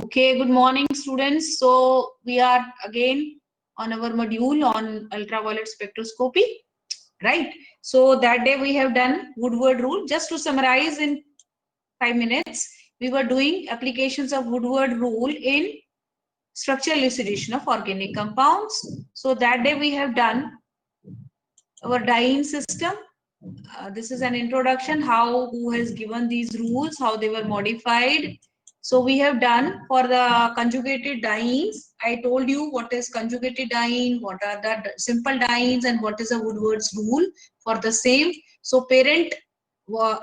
Okay, good morning, students. So we are again on our module on ultraviolet spectroscopy, right? So that day we have done Woodward rule. Just to summarize in 5 minutes, we were doing applications of Woodward rule in structural elucidation of organic compounds. So that day we have done our dyeing system. This is an introduction, how who has given these rules, how they were modified. So we have done for the conjugated dienes. I told you what is conjugated diene, what are the simple dienes, and what is a Woodward's rule for the same. So parent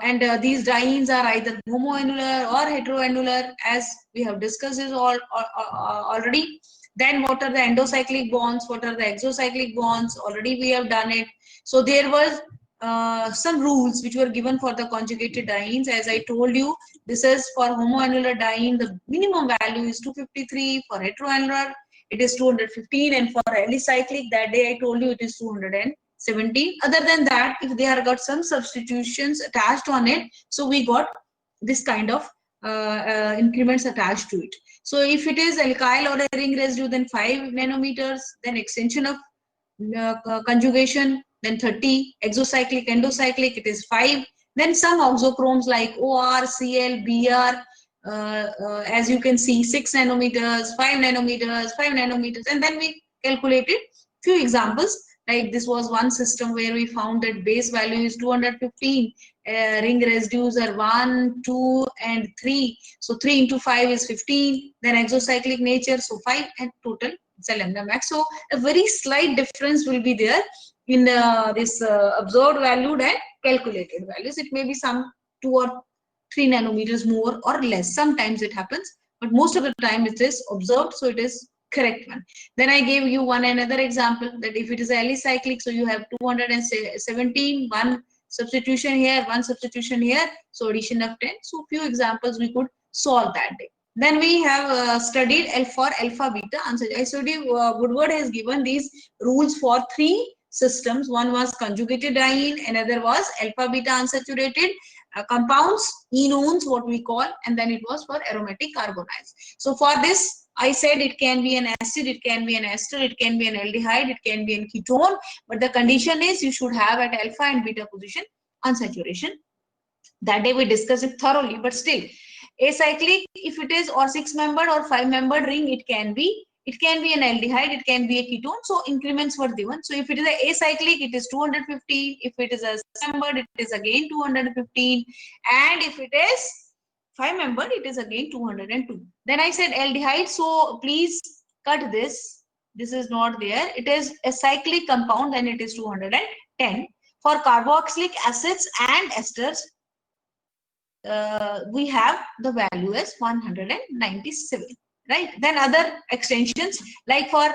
and these dienes are either homoannular or heteroannular, as we have discussed is already. Then what are the endocyclic bonds, what are the exocyclic bonds, already we have done it. So there was some rules which were given for the conjugated dienes. As I told you, this is for homoannular diene, the minimum value is 253. For heteroannular, it is 215, and for alicyclic, that day I told you it is 217. Other than that, if they have got some substitutions attached on it, so we got this kind of increments attached to it. So if it is alkyl or a ring residue, then 5 nanometers, then extension of conjugation, then 30, exocyclic, endocyclic, it is 5. Then some oxochromes like OR, CL, BR, as you can see, 6 nanometers, 5 nanometers, 5 nanometers, and then we calculated few examples. Like this was one system where we found that base value is 215, ring residues are 1, 2, and 3. So 3 into 5 is 15. Then exocyclic nature, so 5, and total it's a lambda max. So a very slight difference will be there in this observed value and calculated values. It may be some 2 or 3 nanometers more or less. Sometimes it happens, but most of the time it is observed, so it is correct one. Then I gave you one another example that if it is alicyclic, so you have 217, one substitution here, one substitution here, so addition of 10. So few examples we could solve that day. Then we have studied L for alpha beta answer. I showed you Woodward has given these rules for 3 systems. One was conjugated diene, another was alpha beta unsaturated compounds, enones what we call, and then it was for aromatic carbonyls. So for this I said it can be an acid, it can be an ester, it can be an aldehyde, it can be a ketone, but the condition is you should have at alpha and beta position unsaturation. That day we discussed it thoroughly, but still acyclic, if it is or 6-membered or 5-membered ring, it can be an aldehyde, it can be a ketone. So increments were given. So if it is a acyclic, it is 215. If it is a 6-membered, it is again 215. And if it is 5-membered, it is again 202. Then I said aldehyde. So please cut this. This is not there. It is a cyclic compound, then it is 210. For carboxylic acids and esters, we have the value as 197, right? Then other extensions like for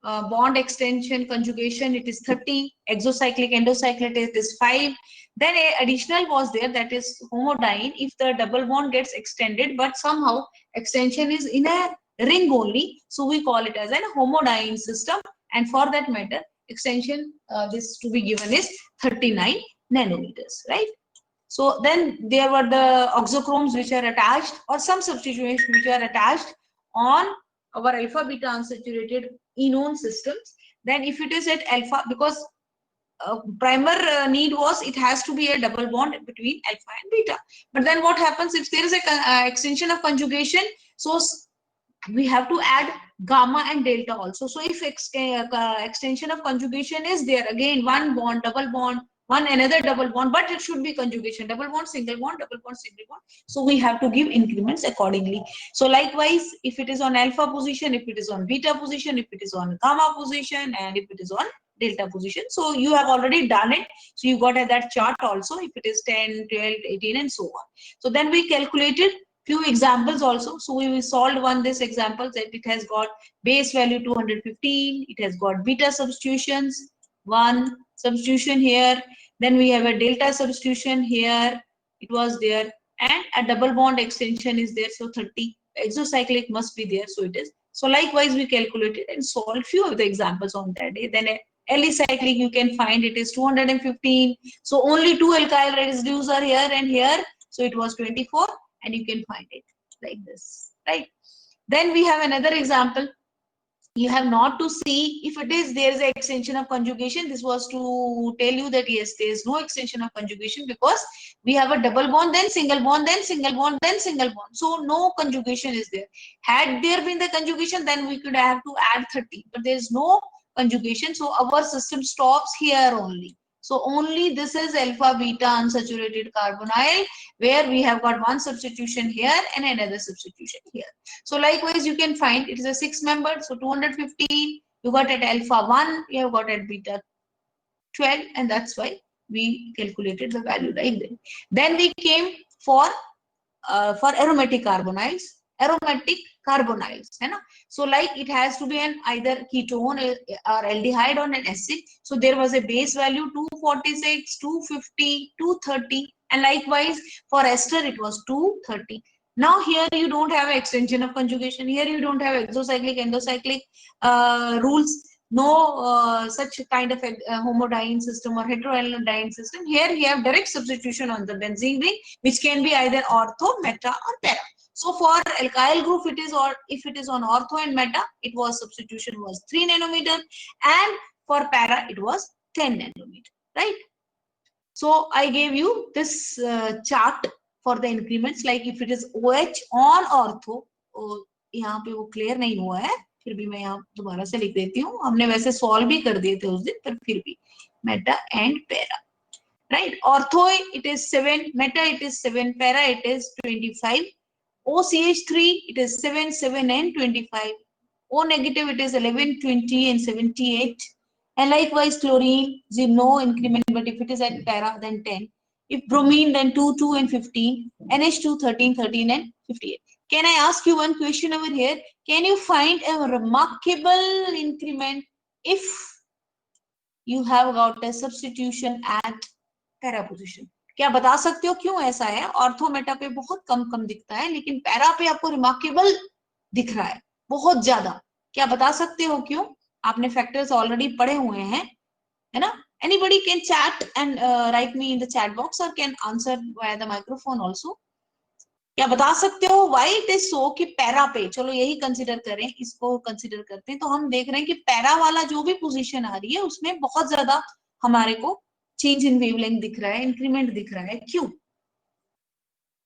bond extension conjugation, it is 30, exocyclic endocyclic it is 5. Then a additional was there, that is homodiene. If the double bond gets extended but somehow extension is in a ring only, so we call it as a homodiene system, and for that matter extension this to be given is 39 nanometers, right? So then there were the oxochromes which are attached, or some substituents which are attached on our alpha beta unsaturated enone systems. Then if it is at alpha, because primer need was it has to be a double bond between alpha and beta. But then what happens if there is a extension of conjugation? So we have to add gamma and delta also. So if extension of conjugation is there, again one bond, double bond, one another double bond, but it should be conjugation, double bond, single bond, double bond, single bond. So we have to give increments accordingly. So likewise, if it is on alpha position, if it is on beta position, if it is on gamma position, and if it is on delta position. So you have already done it. So you got that chart also, if it is 10, 12, 18, and so on. So then we calculated few examples also. So we solved one this example that it has got base value 215, it has got beta substitutions, one substitution here, then we have a delta substitution here, it was there, and a double bond extension is there, so 30. Exocyclic must be there, so it is. So likewise we calculated and solved few of the examples on that day. Then alicyclic you can find it is 215, so only 2 alkyl residues are here and here, so it was 24, and you can find it like this, right? Then we have another example. You have not to see if it is there is an extension of conjugation. This was to tell you that yes, there is no extension of conjugation because we have a double bond, then single bond, then single bond, then single bond. So no conjugation is there. Had there been the conjugation, then we could have to add 30, but there is no conjugation. So our system stops here only. So only this is alpha beta unsaturated carbonyl, where we have got one substitution here and another substitution here. So likewise, you can find it is a 6 membered. So 215, you got at alpha 1, you have got at beta 12, and that's why we calculated the value right there. Then we came for aromatic carbonyls. Aromatic carbonyls, है ना? So like it has to be an either ketone or aldehyde or an acid. So there was a base value 246, 250, 230, and likewise for ester it was 230. Now here you don't have extension of conjugation. Here you don't have exocyclic, endocyclic rules. No such kind of homodiene system or heteroalkyl system. Here you have direct substitution on the benzene ring, which can be either ortho, meta, or para. So for alkyl group, it is, or if it is on ortho and meta, it was substitution was 3 nanometer, and for para it was 10 nanometer, right? So I gave you this chart for the increments, like if it is OH on ortho, यहाँ पे वो clear नहीं हुआ है, फिर भी मैं यहाँ दोबारा से लिख देती हूँ. हमने वैसे solve भी कर दिए थे उस दिन, पर फिर भी meta and para, right? Ortho it is 7, meta it is 7, para it is 25. OCH3 it is 7, 7 and 25. O negative it is 11, 20 and 78. And likewise chlorine, no increment, but if it is at para, then 10. If bromine, then 2, 2 and 15. NH2, 13, 13 and 58. Can I ask you one question over here? Can you find a remarkable increment if you have got a substitution at para position? क्या बता सकते हो क्यों ऐसा है? Ortho Meta पे बहुत कम कम दिखता है, लेकिन पैरा पे आपको रिमार्केबल दिख रहा है बहुत ज्यादा. क्या बता सकते हो क्यों? आपने फैक्टर्स ऑलरेडी पढ़े हुए हैं, है ना? Anybody can chat and write me in the chat box or can answer via the microphone also. क्या बता सकते हो why it is so कि पैरा पे, चलो यही कंसिडर करें, इसको कंसिडर करते हैं, तो हम देख रहे हैं कि पैरा वाला जो भी पोजीशन आ रही है उसमें बहुत ज्यादा हमारे को चेंज इन वेवलेंथ दिख रहा है, इंक्रीमेंट दिख रहा है. क्यों?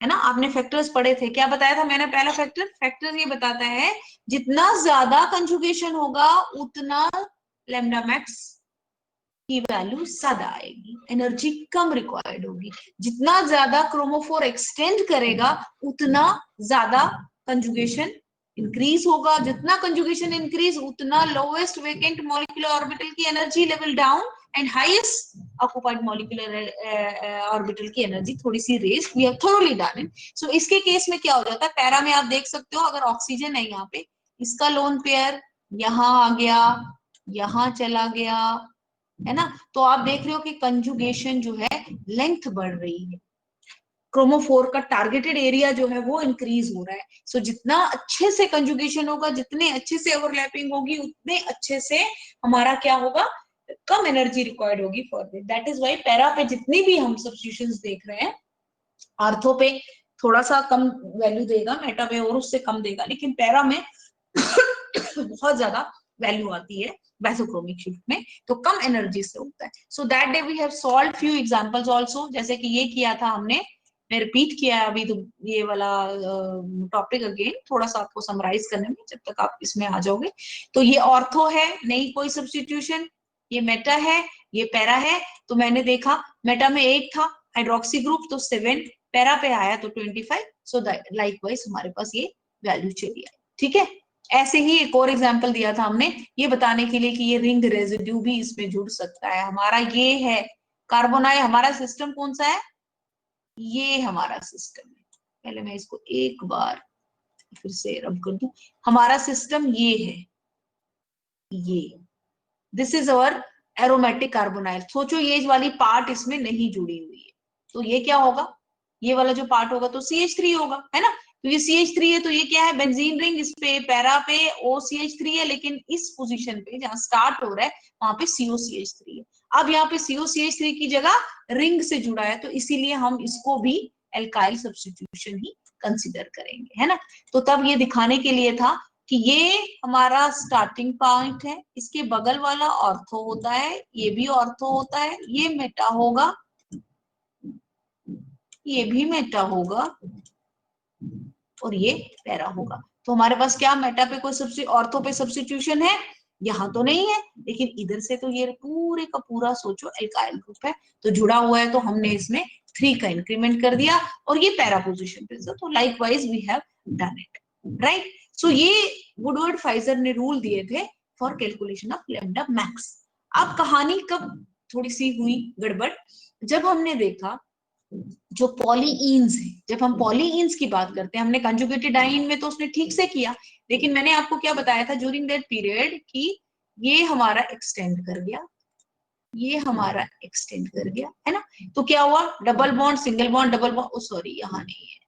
है ना? आपने फैक्टर्स पढ़े थे. क्या बताया था मैंने? पहला फैक्टर ये बताता है जितना ज्यादा कंजुगेशन होगा उतना लैम्डा मैक्स की वैल्यू ज्यादा आएगी, एनर्जी कम रिक्वायर्ड होगी. जितना ज्यादा क्रोमोफोर एक्सटेंड करेगा उतना ज्यादा कंजुगेशन इंक्रीज होगा. जितना कंजुगेशन इंक्रीज उतना लोवेस्ट वेकेंट मॉलिक्यूलर ऑर्बिटल की energy level down and highest occupied molecular orbital की एनर्जी थोड़ी सी raise. We have thoroughly done it. So इसके केस में क्या हो जाता है? पैरा में आप देख सकते हो, अगर ऑक्सीजन है यहाँ पे, इसका लोन पेयर यहाँ आ गया, यहाँ चला गया, है ना? तो आप देख रहे हो कि कंजुगेशन जो है लेंथ बढ़ रही है, क्रोमोफोर का टारगेटेड एरिया जो है वो इंक्रीज हो रहा है. सो जितना अच्छे से कंजुगेशन होगा, जितने अच्छे से ओवरलैपिंग होगी, उतने अच्छे से हमारा क्या होगा? कम एनर्जी रिक्वायर्ड होगी for this. That is why para पे जितनी भी हम सब्स्टिट्यूशंस देख रहे हैं, आर्थो पे थोड़ा सा कम वैल्यू देगा, मेटा पे और उससे कम देगा, लेकिन पैरा में बहुत ज्यादा वैल्यू आती है बेसोक्रोमिक शिफ्ट में, तो कम एनर्जी से होता है. So that day we have solved few examples also. जैसे कि ये किया था हमने, मैं रिपीट किया अभी तो ये वाला टॉपिक अगेन थोड़ा सा आपको समराइज करने में, जब तक आप इसमें आ जाओगे. तो ये ऑर्थो है, नहीं कोई सब्स्टिट्यूशन. ये मेटा है, ये पैरा है. तो मैंने देखा मेटा में 8 था हाइड्रोक्सी ग्रुप, तो 7, पैरा पे आया तो 25. सो लाइकवाइज हमारे पास ये वैल्यू चली आई. ठीक है? ऐसे ही एक और एग्जांपल दिया था हमने ये बताने के लिए कि ये रिंग रेजिड्यू भी इसमें जुड़ सकता है. हमारा ये है कार्बोनाइल. हमारा सिस्टम कौन सा है? ये हमारा सिस्टम है. पहले मैं इसको एक बार फिर से रब कर दूं. हमारा सिस्टम ये है, ये this is our aromatic carbonyl. सोचो ये वाली पार्ट इसमें नहीं जुड़ी हुई है, तो ये क्या होगा? ये वाला जो पार्ट होगा तो CH3 होगा, है ना? तो ये CH3 है, तो ये क्या है? Benzene ring. इस पे पैरा पे OCH3 है, लेकिन इस पोजीशन पे जहां स्टार्ट हो रहा है वहां पे COCH3 है. अब यहाँ पे COCH3 की जगह रिंग से जुड़ा है, तो इसीलिए हम इसको भी एल्काइल सब्स्टिट्यूशन ही कंसिडर करेंगे, है ना। तो तब ये दिखाने के लिए था कि ये हमारा स्टार्टिंग पॉइंट है, इसके बगल वाला ऑर्थो होता है, ये भी ऑर्थो होता है, ये मेटा होगा, ये भी मेटा होगा और ये पैरा होगा। तो हमारे पास क्या मेटा पे कोई ऑर्थो पे सब्स्टिट्यूशन है? यहाँ तो नहीं है, लेकिन इधर से तो ये पूरे का पूरा सोचो एल्काइल ग्रुप है, तो जुड़ा हुआ है, तो हमने इसमें 3 का इंक्रीमेंट कर दिया और ये पैरा पोजीशन पे, तो likewise we have done it, right. So ये वुडवर्ड फाइजर ने रूल दिए थे for calculation of lambda max. अब कहानी कब थोड़ी सी हुई गड़बड़, जब हमने देखा जो पॉलीइन्स है, जब हम पॉलीइन्स की बात करते हैं, हमने कंजुगेटेड डाइइन में तो उसने ठीक से किया, लेकिन मैंने आपको क्या बताया था ड्यूरिंग दैट पीरियड कि ये हमारा एक्सटेंड कर गया, ये हमारा एक्सटेंड कर गया, है ना। तो क्या हुआ, double bond single bond double bond, sorry यहाँ नहीं है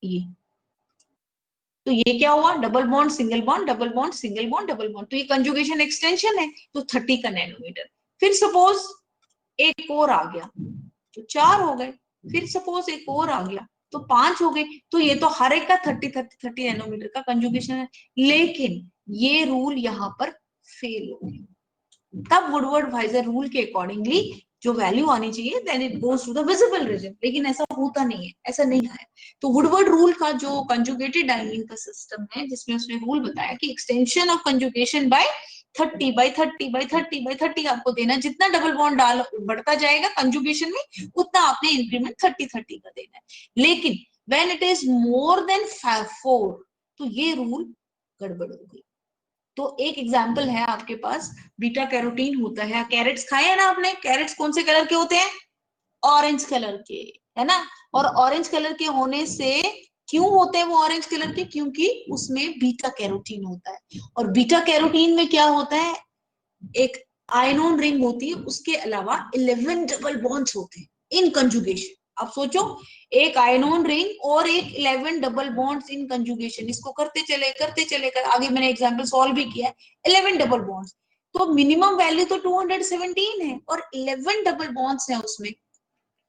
ये, तो ये क्या हुआ, double bond single bond double bond single bond double bond, तो ये कंजुगेशन एक्सटेंशन है, तो 30 का नैनोमीटर। फिर सपोज एक और आ गया तो 4 हो गए, फिर सपोज एक और आ गया तो 5 हो गए, तो ये तो हर एक का 30 नैनोमीटर का कंजुगेशन है, लेकिन ये रूल यहाँ पर फेल हो गया। तब वुडवर्ड फाइजर रूल के अकॉर्डिंगली जो वैल्यू आनी चाहिए then it goes to the visible region, लेकिन ऐसा होता नहीं है, ऐसा नहीं आया। तो वुडवर्ड रूल का जो कंजुगेटेड डाइनिंग का सिस्टम है, जिसमें उसने रूल बताया कि extension of conjugation by 30 by 30 by 30 by 30 आपको देना, जितना डबल बॉन्ड डाल बढ़ता जाएगा कंजुगेशन में उतना आपने इंक्रीमेंट 30 का देना है। लेकिन when it is more than 4 तो ये रूल गड़बड़ हो गई। तो एक एग्जाम्पल है आपके पास, बीटा कैरोटीन होता है, कैरेट्स खाए हैं ना आपने, कैरेट्स कौन से कलर के होते हैं, ऑरेंज कलर के, है ना। और ऑरेंज कलर के होने से क्यों होते हैं वो ऑरेंज कलर के, क्योंकि उसमें बीटा कैरोटीन होता है, और बीटा कैरोटीन में क्या होता है, एक आयनोन रिंग होती है, उसके अलावा 11 डबल बॉन्ड्स होते हैं इन कंजुगेशन। अब सोचो, एक आयनोन रिंग और एक 11 डबल बॉन्ड्स इन कंजुगेशन, इसको करते चले कर आगे मैंने एग्जांपल सॉल्व भी किया है, 11 डबल बॉन्ड्स, तो मिनिमम वैल्यू तो 217 है और 11 डबल बॉन्ड्स हैं उसमें।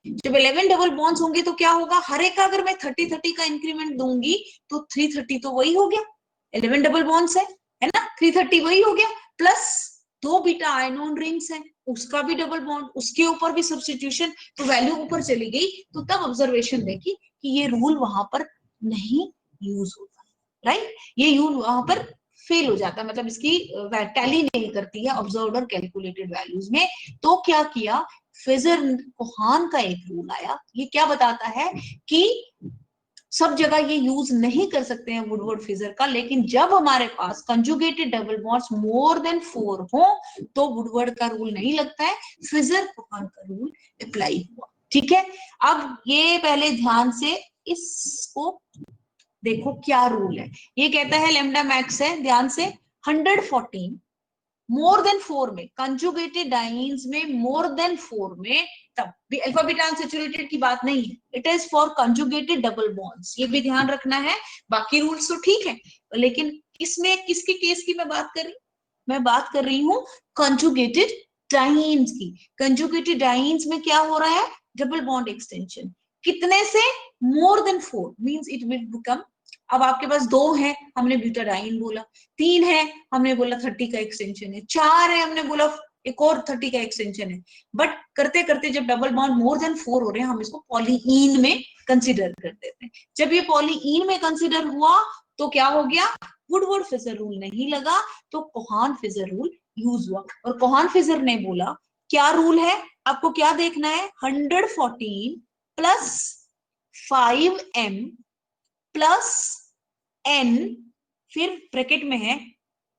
जब 11 डबल बॉन्ड्स होंगे तो क्या होगा, हर एक का अगर मैं 30 का इंक्रीमेंट दूंगी तो 330 तो वही हो गया, 11 डबल बॉन्ड्स है ना, 330 वही हो गया, प्लस 2 बीटा आयनोन रिंग्स है, उसका भी डबल बॉन्ड, उसके ऊपर भी सब्स्टिट्यूशन, तो वैल्यू ऊपर चली गई। तो तब ऑब्जर्वेशन देखी कि ये रूल वहां पर नहीं यूज होता, राइट, ये यूज वहां पर फेल हो जाता है, मतलब इसकी टैली नहीं करती है ऑब्जर्व्ड और कैलकुलेटेड वैल्यूज में। तो क्या किया, फिजर कोहान का एक रूल आया, ये क्या बताता है कि सब जगह ये यूज नहीं कर सकते हैं वुडवर्ड फिजर का, लेकिन जब हमारे पास conjugated double bonds more than 4 हो तो वुडवर्ड का रूल नहीं लगता है, फिजर कोहान का रूल अप्लाई हुआ, ठीक है। अब ये पहले ध्यान से इसको देखो क्या रूल है, ये कहता है लेमडा मैक्स है, ध्यान से 114 मोर देन 4 में, कंजुगेटेड डाइन्स में मोर देन 4 में, तब भी अल्फा बीटा अनसैचुरेटेड की बात नहीं है, it is for conjugated double bonds, ये भी ध्यान रखना है। बाकी रूल्स तो ठीक है, लेकिन इसमें किसके केस की मैं बात कर रही हूँ, मैं बात कर रही हूँ कंजुगेटेड डाइन्स की। कंजुगेटेड डाइन्स में क्या हो रहा है, डबल बॉन्ड एक्सटेंशन, कितने से, मोर than 4 means it will become, अब आपके पास 2 है, हमने ब्यूटाडाइन बोला, 3 है, हमने बोला 30 का एक्सटेंशन है, 4 है, हमने बोला एक और 30 का एक्सटेंशन है, बट करते करते जब डबल बॉन्ड मोर देन 4 हो रहे हैं, हम इसको पॉलीइन में कंसिडर कर देते हैं। जब ये पॉलीइन में कंसिडर हुआ तो क्या हो गया, वुडवर्ड फिजर रूल नहीं लगा, तो कोहान फिजर रूल यूज हुआ, और कोहान फिजर ने बोला क्या रूल है, आपको क्या देखना है, 114 प्लस 5m प्लस n, फिर ब्रैकेट में है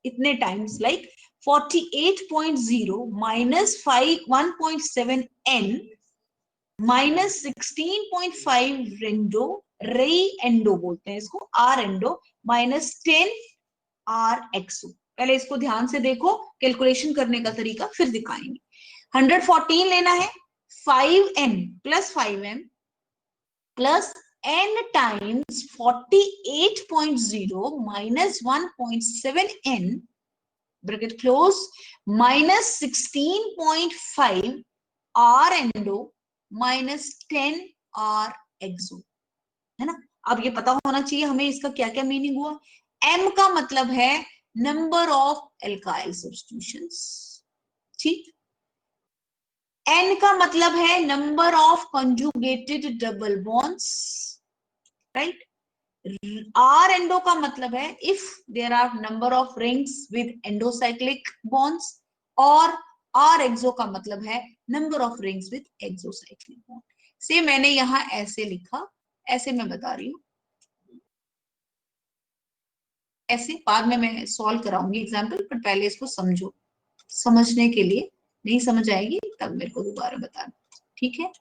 इतने times, like 48.0 minus 1.7 n minus 16.5 रेंडो, रे एंडो बोलते हैं इसको, आर एंडो, माइनस 10 आर एक्सो। पहले इसको ध्यान से देखो, कैलकुलेशन करने का तरीका फिर दिखाएंगे। 114 लेना है, 5n plus 5m plus n times 48.0 minus 1.7 n bracket close minus 16.5 r endo -10 are एक्सो, है ना। अब ये पता होना चाहिए हमें इसका क्या क्या मीनिंग हुआ। एम का मतलब है नंबर ऑफ एल्काइल सब्स्टिट्यूशंस, ठीक। एन का मतलब है number of conjugated double bonds, right. R endo का मतलब है if there are number of rings with endocyclic bonds, और आर एक्सो का मतलब है number of rings with exocyclic bond. से मैंने यहां ऐसे लिखा, ऐसे मैं बता रही हूं, ऐसे बाद में मैं सॉल्व कराऊंगी एग्जाम्पल, पर पहले इसको समझो, समझने के लिए, नहीं समझ आएगी तब मेरे को दोबारा बताना, ठीक है।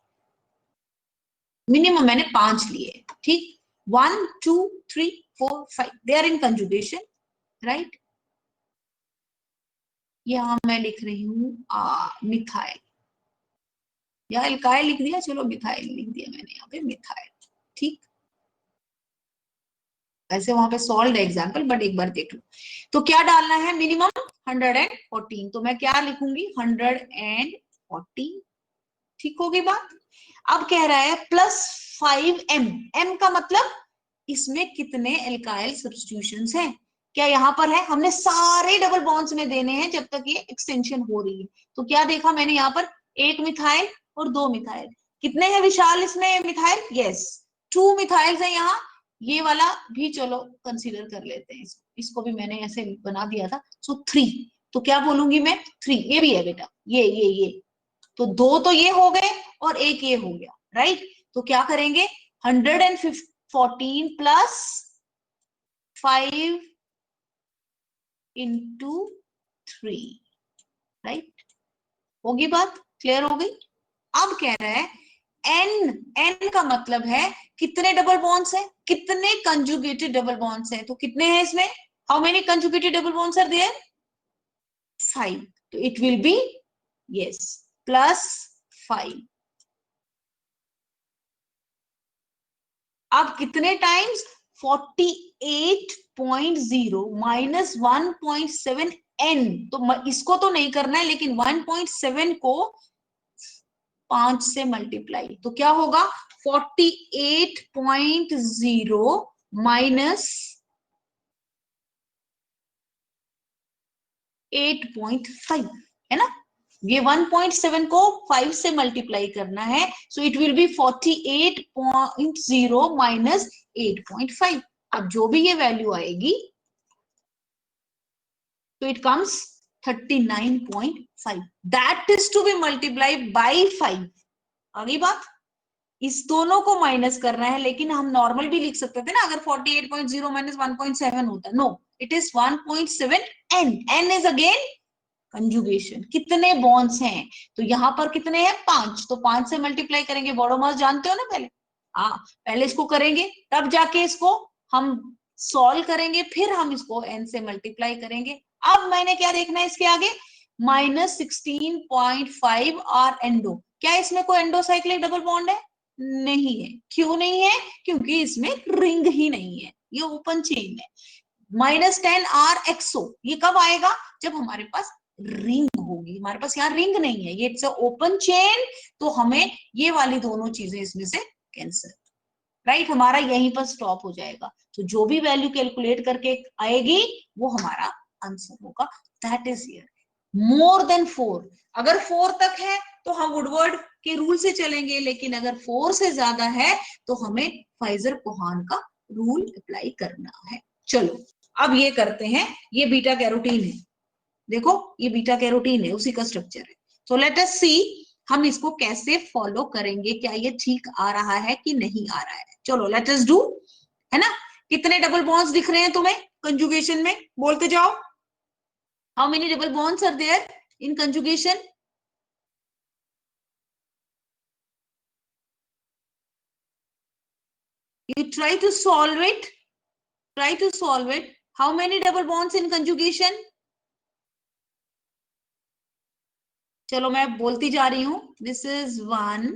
मिनिमम मैंने 5 लिए, ठीक। 1 2 3 4 5 they are in conjugation, right. यहां मैं लिख रही हूँ मिथाइल, या एल्काइल लिख दिया, चलो मिथाइल लिख दिया मैंने यहाँ पे, मिथाइल, ठीक। वैसे वहां पे सॉल्व है एग्जाम्पल, बट एक बार देख लो। तो क्या डालना है, मिनिमम 114, तो मैं क्या लिखूंगी 114, ठीक होगी बात। अब कह रहा है +5m, m का मतलब इसमें कितने एल्काइल सब्स्टिट्यूशंस हैं। क्या यहाँ पर है, हमने सारे डबल बॉन्ड्स में देने हैं जब तक ये एक्सटेंशन हो रही है। तो क्या देखा मैंने यहाँ पर, 1 मिथाइल और 2 मिथाइल, कितने हैं विशाल इसमें मिथाइल, यस 2 मिथाइल्स है यहाँ। ये वाला भी चलो कंसीडर कर लेते हैं, इसको भी मैंने ऐसे बना दिया था, सो 3, तो क्या बोलूंगी मैं 3, ये भी है बेटा, ये तो 2 तो ये हो गए और 1 ये हो गया, राइट। तो क्या करेंगे 114 प्लस 5 इंटू 3, राइट। होगी बात, क्लियर हो गई। अब कह रहा है एन, एन का मतलब है कितने डबल बॉन्ड्स है, कितने कंजुगेटेड डबल बॉन्ड्स है, तो कितने हैं इसमें, how many conjugated double bonds are there, 5, तो इट विल बी यस +5। अब कितने टाइम्स, 48.0 -1.7 n, तो इसको तो नहीं करना है, लेकिन 1.7 को 5 से मल्टीप्लाई, तो क्या होगा 48.0 माइनस 8.5, है ना। ये 1.7 को 5 से मल्टीप्लाई करना है, so it will be 48.0 minus 8.5। अब जो भी ये वैल्यू आएगी तो it comes 39.5, that is to be multiply by 5। अगली बात, इस दोनों को माइनस करना है, लेकिन हम नॉर्मल भी लिख सकते थे ना, अगर 48.0 माइनस 1.7 होता, no it is 1.7 n, n is again conjugation, कितने बॉन्ड्स हैं, तो यहां पर कितने हैं 5, तो 5 से मल्टीप्लाई करेंगे, बॉडो मास जानते हो ना पहले, हाँ पहले इसको करेंगे तब जाके इसको हम सॉल्व करेंगे, फिर हम इसको n से मल्टीप्लाई करेंगे। अब मैंने क्या देखना है इसके आगे, -16.5 आर एंडो, क्या इसमें कोई एंडोसाइक्लिक डबल बॉन्ड है, नहीं है। क्यों नहीं है, क्योंकि इसमें रिंग ही नहीं है, ये ओपन चेन है। -10 आर एक्सो, ये कब आएगा, जब हमारे पास रिंग होगी, हमारे पास यहाँ रिंग नहीं है, ये इट्स ओपन चेन, तो हमें ये वाली दोनों चीजें इसमें से कैंसिल, राइट, हमारा यहीं पर स्टॉप हो जाएगा। तो जो भी वैल्यू कैलकुलेट करके आएगी वो हमारा आंसर होगा, that is here. More than 4, अगर 4 तक है तो हम वुडवर्ड के रूल से चलेंगे, लेकिन अगर 4 से ज्यादा है तो हमें फाइजर-कोहान का रूल अप्लाई करना है। चलो अब ये करते हैं, ये बीटा कैरोटीन है, देखो ये बीटा कैरोटीन है, उसी का स्ट्रक्चर है। तो लेट अस सी हम इसको कैसे फॉलो करेंगे, क्या ये ठीक आ रहा है कि नहीं आ रहा है। चलो लेट अस डू, है ना। कितने डबल बॉन्ड्स दिख रहे हैं तुम्हें कंजुगेशन में, बोलते जाओ, how many double bonds are there in conjugation, you try to solve it, try to solve it, how many double bonds in conjugation, चलो मैं बोलती जा रही हूं, दिस इज 1,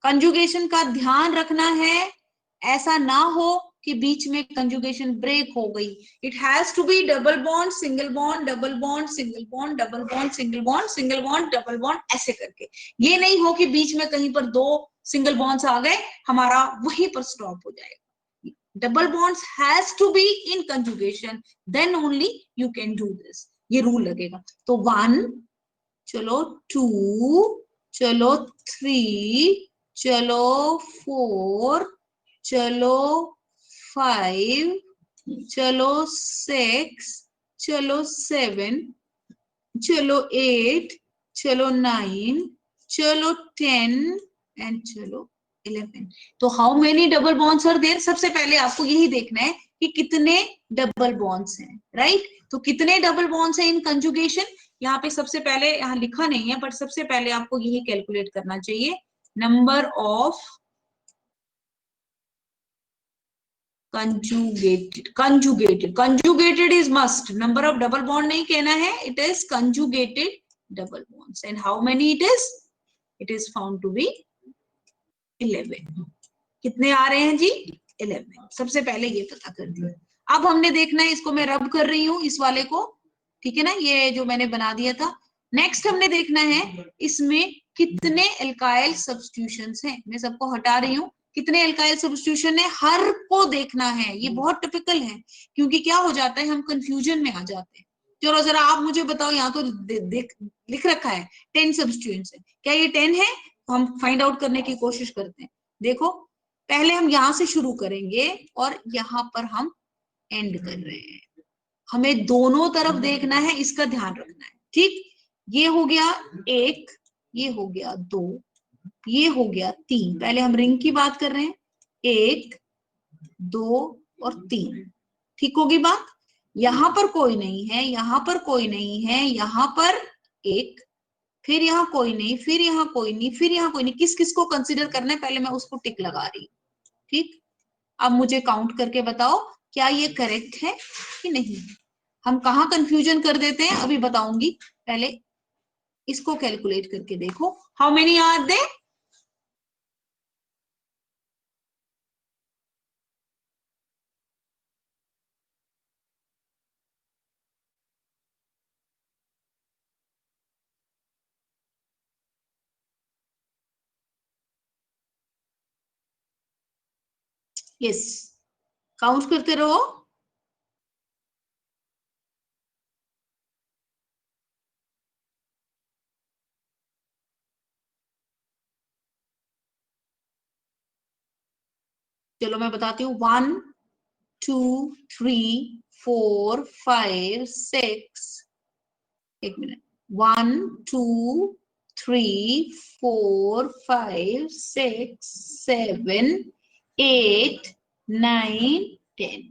कंजुगेशन का ध्यान रखना है, ऐसा ना हो कि बीच में कंजुगेशन ब्रेक हो गई, it has to be double bond single bond double bond single bond double bond single bond single bond double bond, ऐसे करके, ये नहीं हो कि बीच में कहीं पर 2 सिंगल बॉन्ड्स आ गए, हमारा वहीं पर स्टॉप हो जाएगा। Double bonds has to be in conjugation, then only you can do this, ये रूल लगेगा। तो 1, चलो 2, चलो 3, चलो 4, चलो 5, चलो 6, चलो 7, चलो 8, चलो 9, चलो 10 एंड चलो 11। तो how many double bonds are there? सबसे पहले आपको यही देखना है कि कितने डबल बॉन्ड्स हैं, राइट? तो कितने डबल बॉन्ड्स हैं इन कंजुगेशन? यहाँ पे सबसे पहले, यहाँ लिखा नहीं है, बट सबसे पहले आपको यही कैलकुलेट करना चाहिए, number of conjugated is must, number of double bond नहीं कहना है, it is conjugated double bonds, and how many it is found to be 11। कितने आ रहे हैं जी? 11। सबसे पहले ये पता कर दिया। अब हमने देखना है, इसको मैं रब कर रही हूँ इस वाले को, ठीक है ना, ये जो मैंने बना दिया था। नेक्स्ट हमने देखना है इसमें कितने एल्काइल सब्स्टिट्यूशंस हैं। मैं सबको हटा रही हूँ, कितने एल्काइल सब्स्टिट्यूशन है हर को देखना है। ये बहुत टिपिकल है, क्योंकि क्या हो जाता है, हम कंफ्यूजन में आ जाते हैं। चलो जरा आप मुझे बताओ, यहाँ तो लिख रखा है 10 सब्स्टिट्यूएंट्स है, क्या ये 10 है? हम फाइंड आउट करने की कोशिश करते हैं। देखो, पहले हम यहां से शुरू करेंगे और यहां पर हम एंड कर रहे हैं। हमें दोनों तरफ देखना है, इसका ध्यान रखना है, ठीक? ये हो गया 1, ये हो गया 2, ये हो गया 3। पहले हम रिंग की बात कर रहे हैं, 1, 2 और 3। ठीक होगी बात? यहां पर कोई नहीं है, यहां पर कोई नहीं है, यहां पर 1, फिर यहाँ कोई नहीं, फिर यहाँ कोई नहीं, फिर यहाँ कोई नहीं। किस किस को कंसीडर करना है, पहले मैं उसको टिक लगा रही हूँ, ठीक? अब मुझे काउंट करके बताओ, क्या ये करेक्ट है कि नहीं? हम कहाँ कंफ्यूजन कर देते हैं अभी बताऊंगी, पहले इसको कैलकुलेट करके देखो। How many are they? Yes, count करते रहो। चलो मैं बताती हूँ, 1, 2, 3, 4, 5, 6, एक मिनट, 1, 2, 3, 4, 5, 6, 7, 8, 9, 10।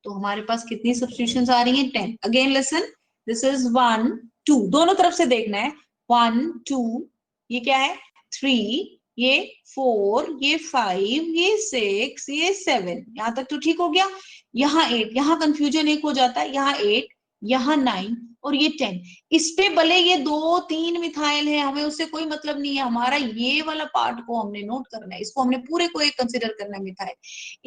तो हमारे पास कितनी सब्स्टिट्यूशंस आ रही हैं? 10। अगेन लिसन, दिस इज 1, 2, दोनों तरफ से देखना है। 1, 2, ये क्या है? 3, ये 4, ये 5, ये 6, ये 7। यहां तक तो ठीक हो गया। यहाँ 8, यहाँ कंफ्यूजन एक हो जाता है, यहाँ 8, यहाँ 9 और ये 10। इस पे भले ये 2-3 मिथाइल है, हमें उससे कोई मतलब नहीं है। हमारा ये वाला पार्ट को हमने नोट करना है, इसको हमने पूरे को एक कंसिडर करना है मिथाइल।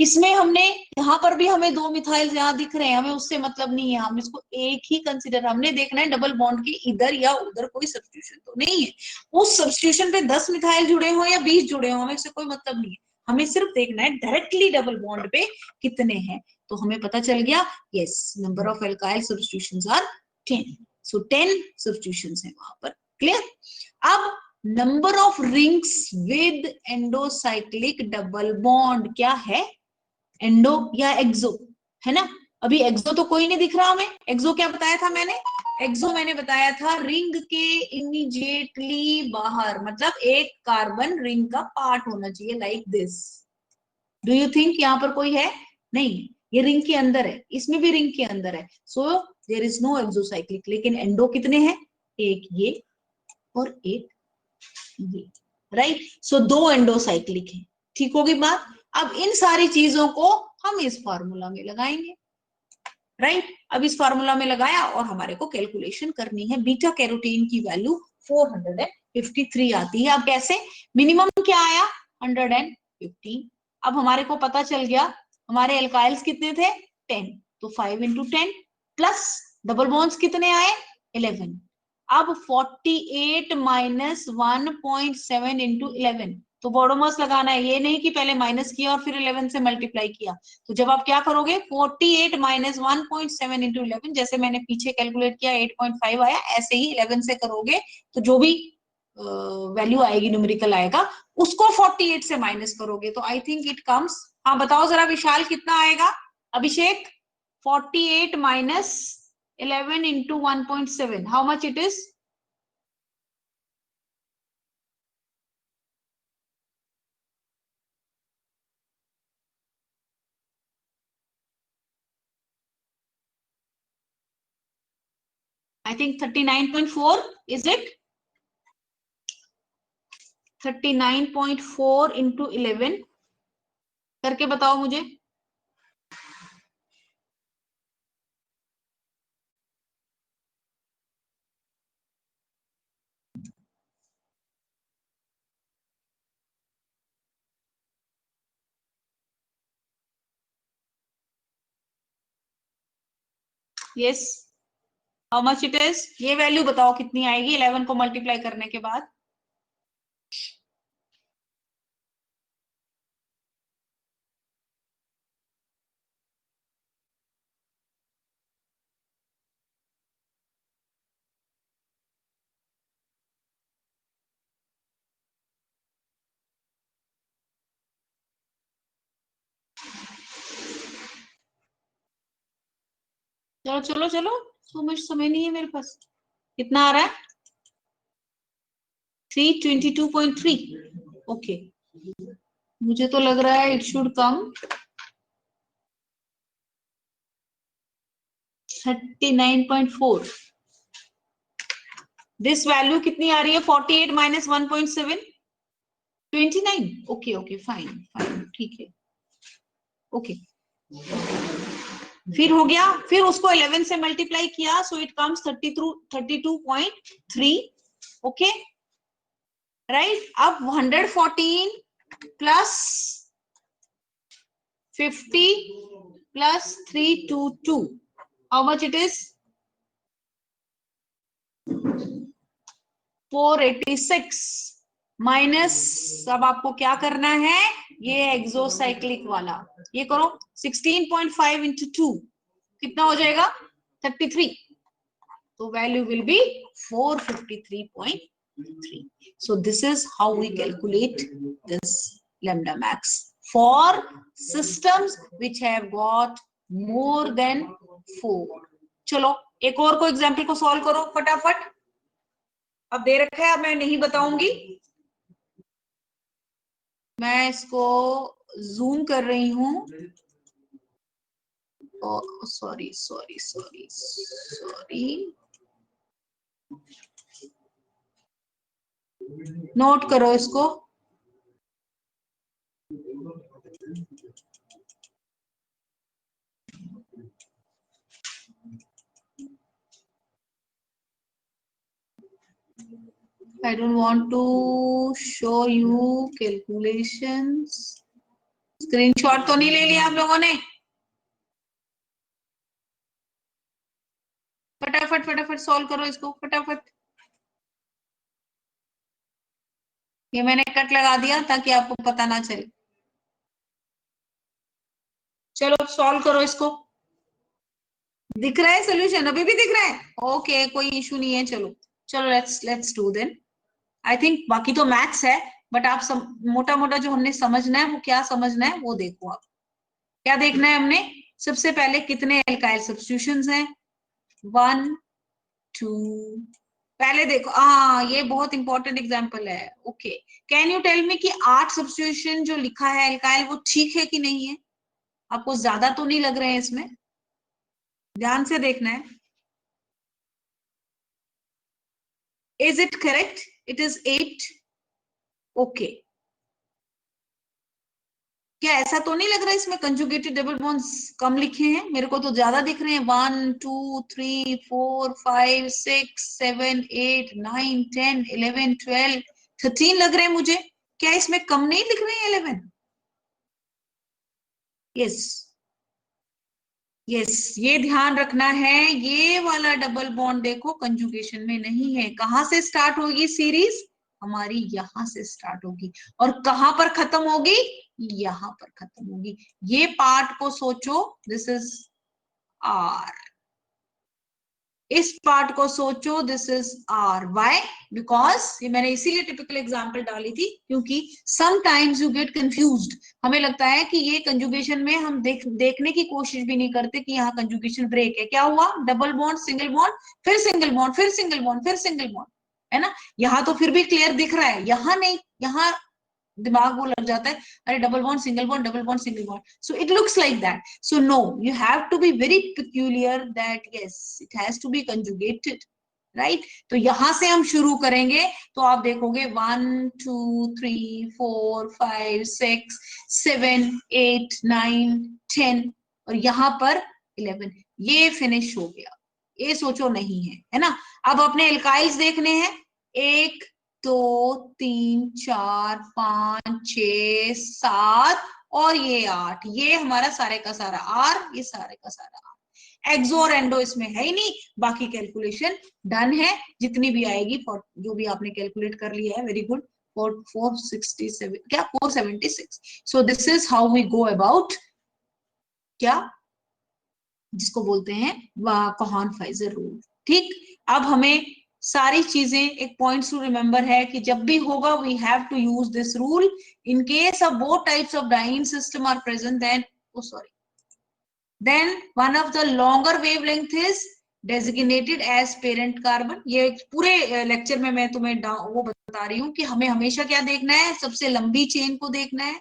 इसमें हमने, यहाँ पर भी हमें 2 मिथाइल यहाँ दिख रहे हैं, हमें उससे मतलब नहीं है, हम इसको एक ही कंसिडर, हमने देखना है डबल बॉन्ड की इधर या उधर कोई सब्स्टिट्यूशन तो नहीं है। उस सब्स्टिट्यूशन पे 10 मिथाइल जुड़े हो या 20 जुड़े हो, हमें इससे कोई मतलब नहीं है। हमें सिर्फ देखना है डायरेक्टली डबल बॉन्ड पे कितने हैं। तो हमें पता चल गया, yes, number of alkyl substitutions are 10। So 10 substitutions हैं वहां पर। क्लियर? अब number of rings with endocyclic double bond क्या है? एंडो या एक्सो, है ना? अभी एक्सो तो कोई नहीं दिख रहा हमें। एक्सो क्या बताया था मैंने? एक्सो मैंने बताया था रिंग के इमीडिएटली बाहर, मतलब एक कार्बन रिंग का पार्ट होना चाहिए, like this. Do you think यहाँ पर कोई है? नहीं, ये रिंग के अंदर है, इसमें भी रिंग के अंदर है। So there is no exocyclic. लेकिन एंडो कितने हैं? एक ये और एक ये, राइट? सो 2 एंडोसाइक्लिक है। ठीक होगी बात? अब इन सारी चीजों को हम इस फॉर्मूला में लगाएंगे, राइट? अब इस फॉर्मूला में लगाया और हमारे को कैलकुलेशन करनी है। बीटा कैरोटीन की वैल्यू 453 आती है। अब कैसे? मिनिमम क्या आया? 115। अब हमारे को पता चल गया हमारे एल्काइल्स कितने थे? 10। तो 5 इंटू 10 प्लस डबल बॉन्ड्स कितने आए? 11। अब 48 माइनस 1.7 इंटू 11, तो बॉडोमर्स लगाना है, ये नहीं कि पहले माइनस किया और फिर 11 से मल्टीप्लाई किया। तो जब आप क्या करोगे 48 माइनस 1.7 इंटू 11, जैसे मैंने पीछे कैलकुलेट किया 8.5 आया, ऐसे ही 11 से करोगे तो जो भी वैल्यू आएगी न्यूमेरिकल आएगा उसको 48 से माइनस करोगे तो आई थिंक इट कम्स। हाँ बताओ जरा विशाल कितना आएगा? अभिषेक 48 minus 11 into 1.7 how much it is? I think 39.4 is it? 39.4 into 11 करके बताओ मुझे। Yes, how much it is? ये वैल्यू बताओ कितनी आएगी 11 को मल्टीप्लाई करने के बाद। चलो चलो चलो, समझ समय नहीं है मेरे पास। कितना आ रहा है? 322.3। ओके, मुझे तो लग रहा है it should come 39.4। This value कितनी आ रही है? 48 minus 1.7 29। Okay okay fine fine, ठीक है, ओके। फिर हो गया, फिर उसको 11 से मल्टीप्लाई किया so it comes 32.3। Okay right. अब 114 plus 50 plus 322 how much it is? 486 minus, अब आपको क्या करना है, ये एक्सोसाइक्लिक वाला ये करो। 16.5 इंटू 2 कितना हो जाएगा? 33। तो value will be 453.3। so this is how we calculate this lambda max for systems which have got more than 4। चलो एक और को एग्जाम्पल को सॉल्व करो फटाफट। अब दे रखा है, अब मैं नहीं बताऊंगी, मैं इसको जूम कर रही हूं। Sorry sorry sorry sorry, note करो इसको। I don't want to show you calculations। Screenshot तो नहीं ले लिया आप लोगों ने? फटाफट फटाफट सॉल्व करो इसको फटाफट। ये मैंने कट लगा दिया ताकि आपको पता ना चले। चलो सॉल्व करो इसको। दिख रहा है सोल्यूशन? अभी भी दिख रहा है? ओके कोई इशू नहीं है। चलो चलो let's do then. I think बाकी तो मैथ्स है, बट आप मोटा मोटा जो हमने समझना है वो क्या समझना है वो देखो आप। क्या देखना है हमने? सबसे पहले कितने एल्काइल सब्स्टिट्यूशंस हैं? 1 2। पहले देखो, हाँ ये बहुत इंपॉर्टेंट एग्जांपल है। Okay, can you tell me कि 8 सब्स्टिट्यूशन जो लिखा है एल्काइल वो ठीक है कि नहीं है? आपको ज्यादा तो नहीं लग रहे हैं इसमें? ध्यान से देखना है। Is it correct? It is 8। Okay, क्या ऐसा तो नहीं लग रहा है इसमें कंजुगेटेड डबल बॉन्ड्स कम लिखे हैं? मेरे को तो ज्यादा दिख रहे हैं। 1 2 3 4 5 6 7 8 9 10 11 12 13 लग रहे हैं मुझे। क्या इसमें कम नहीं लिख रहे हैं 11? यस यस, ये ध्यान रखना है, ये वाला डबल बॉन्ड देखो कंजुगेशन में नहीं है। कहां से स्टार्ट होगी सीरीज? हमारी यहां से स्टार्ट होगी और कहां पर खत्म होगी, यहां पर खत्म होगी। ये पार्ट को सोचो, दिस इज आर, इस पार्ट को सोचो, this is R. Why? Because ये मैंने इसीलिए टिपिकल एग्जांपल डाली थी क्योंकि समटाइम्स यू गेट कंफ्यूज्ड। हमें लगता है कि ये कंजुगेशन में हम देखने की कोशिश भी नहीं करते कि यहाँ कंजुगेशन ब्रेक है। क्या हुआ? डबल बॉन्ड, सिंगल बॉन्ड, फिर सिंगल बॉन्ड, फिर सिंगल बॉन्ड, फिर सिंगल बॉन्ड, है ना। यहाँ तो फिर भी क्लियर दिख रहा है, यहाँ नहीं, यहाँ दिमाग वो लग जाता है, अरे double bond single bond, double bond single bond, so it looks like that. So no, you have to be very peculiar that yes, it has to be conjugated, right? तो यहां से हम शुरू करेंगे तो आप देखोगे 1 2 3 4 5 6 7 8 9 10 और यहाँ पर 11, ये फिनिश हो गया। ये सोचो नहीं है ना। अब अपने एल्काइल्स देखने हैं, 1 2 3 4 5 6 7 और ये 8, ये हमारा सारे का सारा आर, ये सारे का सारा आर। एक्सो और एंडो इसमें है ही नहीं, बाकी कैलकुलेशन डन है, जितनी भी आएगी जो भी आपने कैलकुलेट कर लिया है, वेरी गुड। 467 क्या 476। So this is how we go about, क्या जिसको बोलते हैं कॉहन-फाइजर रूल। ठीक, अब हमें सारी चीजें एक पॉइंट्स टू रिमेंबर है कि जब भी होगा we have to use this rule in case of both types of diene system are present, then one of the longer wavelength is designated as parent carbon। ये पूरे लेक्चर में मैं तुम्हें वो बता रही हूँ कि हमें हमेशा क्या देखना है, सबसे लंबी चेन को देखना है।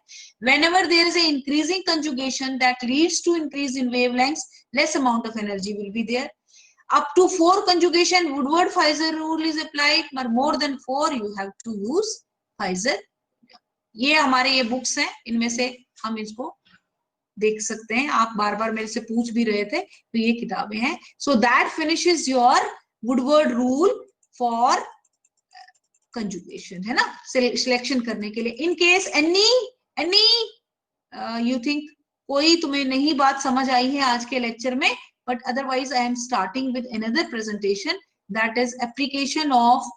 whenever there is a increasing conjugation that leads to increase in wavelengths, less amount of energy will be there. Up to 4 conjugation Woodward-Pfizer rule is applied, but more than 4 you have to use Pfizer। ये हमारे ये books हैं, इनमें से हम इसको देख सकते हैं। आप बार बार मेरे से पूछ भी रहे थे, तो ये किताबें हैं। So that finishes your Woodward rule for conjugation, है ना, सिलेक्शन करने के लिए। In case any you think कोई तुम्हें नहीं बात समझ आई है आज के लेक्चर में, but otherwise I am starting with another presentation, that is application of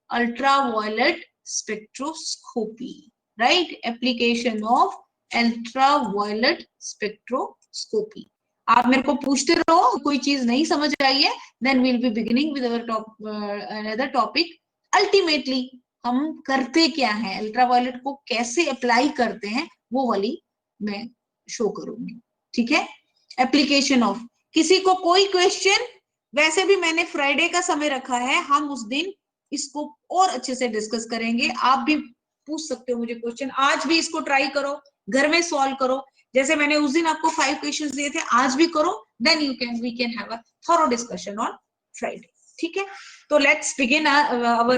ultraviolet spectroscopy, right? Application of ultraviolet spectroscopy. आप मेरे को पूछते रहो, कोई चीज नहीं समझ आई है, then we'll be beginning with another topic. Ultimately हम करते क्या है, अल्ट्रावायलेट को कैसे अप्लाई करते हैं, वो वाली मैं शो करूंगी, ठीक है। एप्लीकेशन ऑफ, किसी को कोई क्वेश्चन, वैसे भी मैंने फ्राइडे का समय रखा है, हम उस दिन इसको और अच्छे से डिस्कस करेंगे। आप भी पूछ सकते हो मुझे क्वेश्चन, आज भी इसको ट्राई करो, घर में सॉल्व करो। जैसे मैंने उस दिन आपको 5 क्वेश्चंस दिए थे, आज भी करो, then we can have a thorough discussion on Friday, ठीक है। तो let's begin our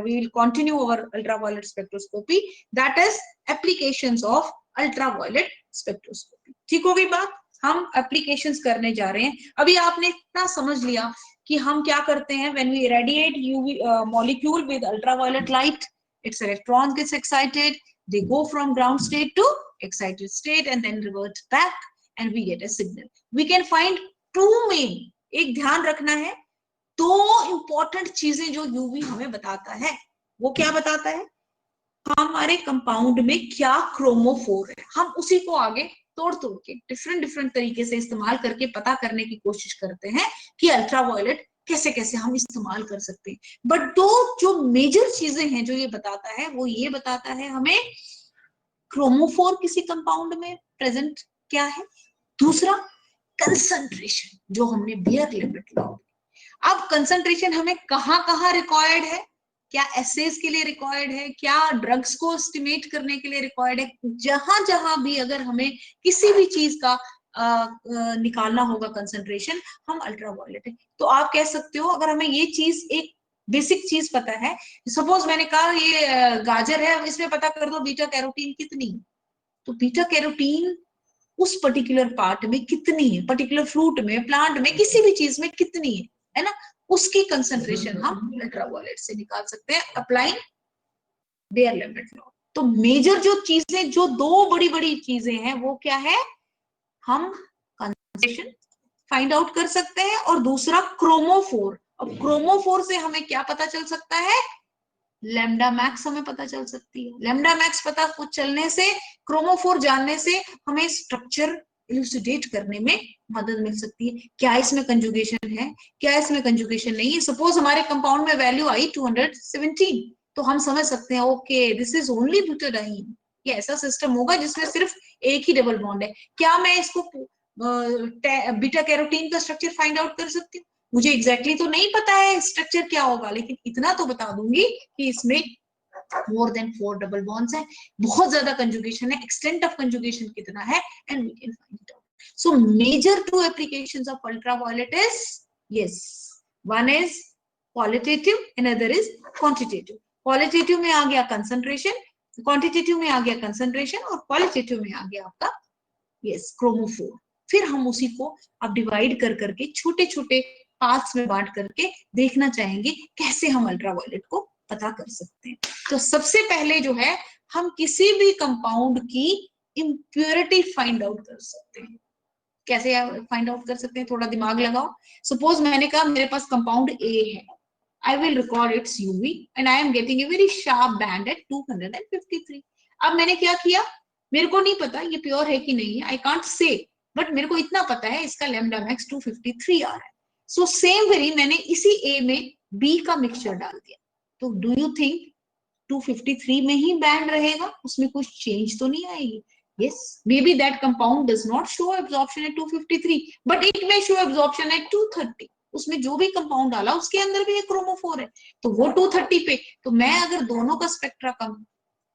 we will continue our ultraviolet spectroscopy, that is applications of ultraviolet spectroscopy। ठीक हो गई बात, हम एप्लीकेशंस करने जा रहे हैं। अभी आपने इतना समझ लिया कि हम क्या करते हैं when we irradiate UV molecule with ultraviolet light, its electrons gets excited, they go from ground state to excited state and then revert back and we get a signal। we can find two main, एक ध्यान रखना है, दो important चीजें जो UV हमें बताता है। वो क्या बताता है, हमारे कंपाउंड में क्या क्रोमोफोर है, हम उसी को आगे तोड़ तोड़ के डिफरेंट तरीके से इस्तेमाल करके पता करने की कोशिश करते हैं कि अल्ट्रावायलेट कैसे कैसे हम इस्तेमाल कर सकते हैं। बट दो जो मेजर चीजें हैं जो ये बताता है, वो ये बताता है हमें क्रोमोफोर किसी कंपाउंड में प्रेजेंट क्या है, दूसरा कंसंट्रेशन जो हमने बियर लिमिट लॉ। अब कंसंट्रेशन हमें कहां कहां रिक्वायर्ड है, क्या एसेस के लिए रिक्वायर्ड है, क्या ड्रग्स को एस्टिमेट करने के लिए रिक्वायर्ड है, जहां जहां भी अगर हमें किसी भी चीज का निकालना होगा कंसंट्रेशन, हम अल्ट्रावायलेट है। तो आप कह सकते हो अगर हमें ये चीज एक बेसिक चीज पता है, सपोज मैंने कहा ये गाजर है, इसमें पता कर दो बीटा कैरोटीन कितनी, तो बीटा कैरोटीन उस पर्टिकुलर पार्ट में कितनी है, पर्टिकुलर फ्रूट में, प्लांट में, किसी भी चीज में कितनी है ना, उसकी कंसंट्रेशन हम अल्ट्रावायलेट से निकाल सकते हैं अप्लाइंग बेयर लिमिट लॉ। तो मेजर जो चीजें, जो दो बड़ी बड़ी चीजें हैं, वो क्या है, हम कंसंट्रेशन फाइंड आउट कर सकते हैं और दूसरा क्रोमोफोर। अब क्रोमोफोर से हमें क्या पता चल सकता है, लैम्डा मैक्स हमें पता चल सकती है। लैम्डा मैक्स पता चलने से, क्रोमोफोर जानने से हमें स्ट्रक्चर इलुसिडेट करने में मदद मिल सकती है। क्या इसमें कंजुगेशन है, क्या इसमें कंजुगेशन नहीं है। सपोज हमारे कंपाउंड में वैल्यू आई 217, तो हम समझ सकते हैं okay this is only butadiene. ये ऐसा सिस्टम होगा जिसमें सिर्फ एक ही डबल बॉन्ड है। क्या मैं इसको बीटा कैरोटीन का स्ट्रक्चर फाइंड आउट कर सकती हूँ? मुझे एग्जैक्टली तो नहीं पता है स्ट्रक्चर क्या होगा, लेकिन इतना तो बता दूंगी कि इसमें मोर देन 4 डबल बॉन्ड्स है, बहुत ज्यादा कंजुगेशन है, एक्सटेंट ऑफ कंजुगेशन कितना है, and we can find it out. So major two applications of ultraviolet is, yes, one is qualitative, another is quantitative. Qualitative में आ गया कंसंट्रेशन, क्वांटिटेटिव में आ गया कंसंट्रेशन, और क्वालिटेटिव में आ गया आपका यस क्रोमोफोर। फिर हम उसी को अब डिवाइड कर करके छोटे छोटे पार्ट्स में बांट करके देखना चाहेंगे कैसे हम अल्ट्रावायलेट को पता कर सकते हैं। तो सबसे पहले जो है, हम किसी भी कंपाउंड की इम्प्योरिटी फाइंड आउट कर सकते हैं। कैसे फाइंड आउट कर सकते हैं, थोड़ा दिमाग लगाओ। सपोज मैंने कहा मेरे पास कंपाउंड ए है, I will record its UV and I am getting a very sharp band at 253। अब मैंने क्या किया, मेरे को नहीं पता ये प्योर है कि नहीं है, आई कांट से, बट मेरे को इतना पता है इसका लैम्डा मैक्स 253 आ रहा है। सो सेम वेरी मैंने इसी ए में बी का मिक्सचर डाल दिया, तो डू यू थिंक 253 में ही बैंड रहेगा, उसमें कुछ चेंज तो नहीं आएगी? yes, maybe that compound does not show absorption at 253 but it may show absorption at 230। उसमें जो भी कंपाउंड डाला उसके अंदर भी एक क्रोमोफोर है, तो वो 230 पे, तो मैं अगर दोनों का स्पेक्ट्रा कम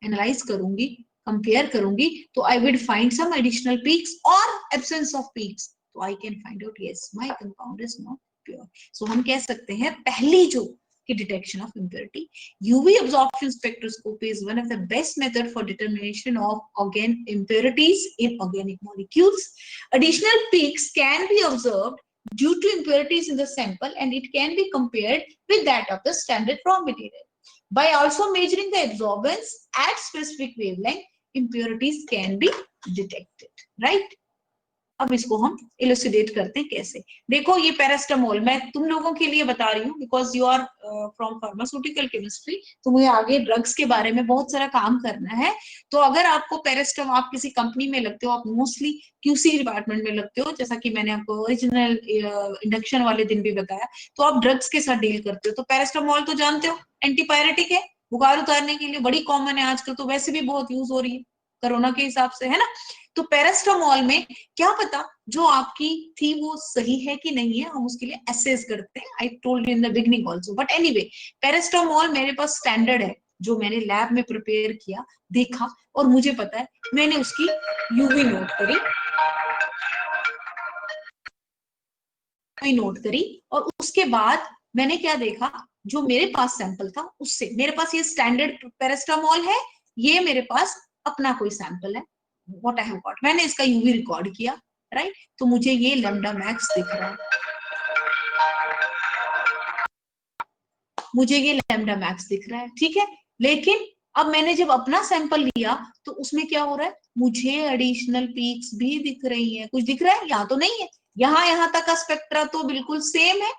एनालाइज करूंगी, कंपेयर करूंगी, तो I will find some additional peaks और एब्सेंस ऑफ पीक्स, तो I can find out yes my compound is not pure. So हम कह सकते हैं पहली जो की detection of impurity, UV absorption spectroscopy is one of the best method for determination of organ impurities in organic molecules. Additional peaks can be observed due to impurities in the sample and it can be compared with that of the standard raw material. By also measuring the absorbance at specific wavelength, impurities can be detected, right? अब इसको हम इलुसिडेट करते हैं कैसे। देखो ये paracetamol मैं तुम लोगों के लिए बता रही हूँ because you are from pharmaceutical chemistry, तो मुझे आगे ड्रग्स के बारे में बहुत सारा काम करना है। तो अगर आपको पैरास्टामोल, आप किसी कंपनी में लगते हो, आप मोस्टली क्यूसी डिपार्टमेंट में लगते हो, जैसा कि मैंने आपको ओरिजिनल इंडक्शन वाले दिन भी बताया, तो आप ड्रग्स के साथ डील करते हो। तो पैरास्टामोल तो जानते हो एंटीपायरेटिक है, बुखार उतारने के लिए बड़ी कॉमन है आजकल, तो वैसे भी बहुत यूज हो रही है कोरोना के हिसाब से, है ना। तो पैरास्टामोल में क्या पता जो आपकी थी वो सही है कि नहीं है, हम उसके लिए एसेस करते हैं। I told you in the beginning also, but anyway paracetamol मेरे पास स्टैंडर्ड है जो मैंने लैब में प्रिपेयर किया, देखा, और मुझे पता है, मैंने उसकी यूवी नोट करी, और उसके बाद मैंने क्या देखा, जो मेरे पास सैंपल था उससे, मेरे पास ये स्टैंडर्ड पैरास्टामोल है, ये मेरे पास अपना कोई सैंपल है, व्हाट आई हैव गॉट, मैंने इसका यूवी रिकॉर्ड किया, राइट। तो मुझे ये लैम्डा मैक्स दिख रहा है, मुझे ये लैम्डा मैक्स दिख रहा है, ठीक है। लेकिन अब मैंने जब अपना सैंपल लिया तो उसमें क्या हो रहा है, मुझे एडिशनल पीक्स भी दिख रही है। कुछ दिख रहा है, यहाँ तो नहीं है, यहाँ तक का स्पेक्ट्रा तो बिल्कुल सेम है,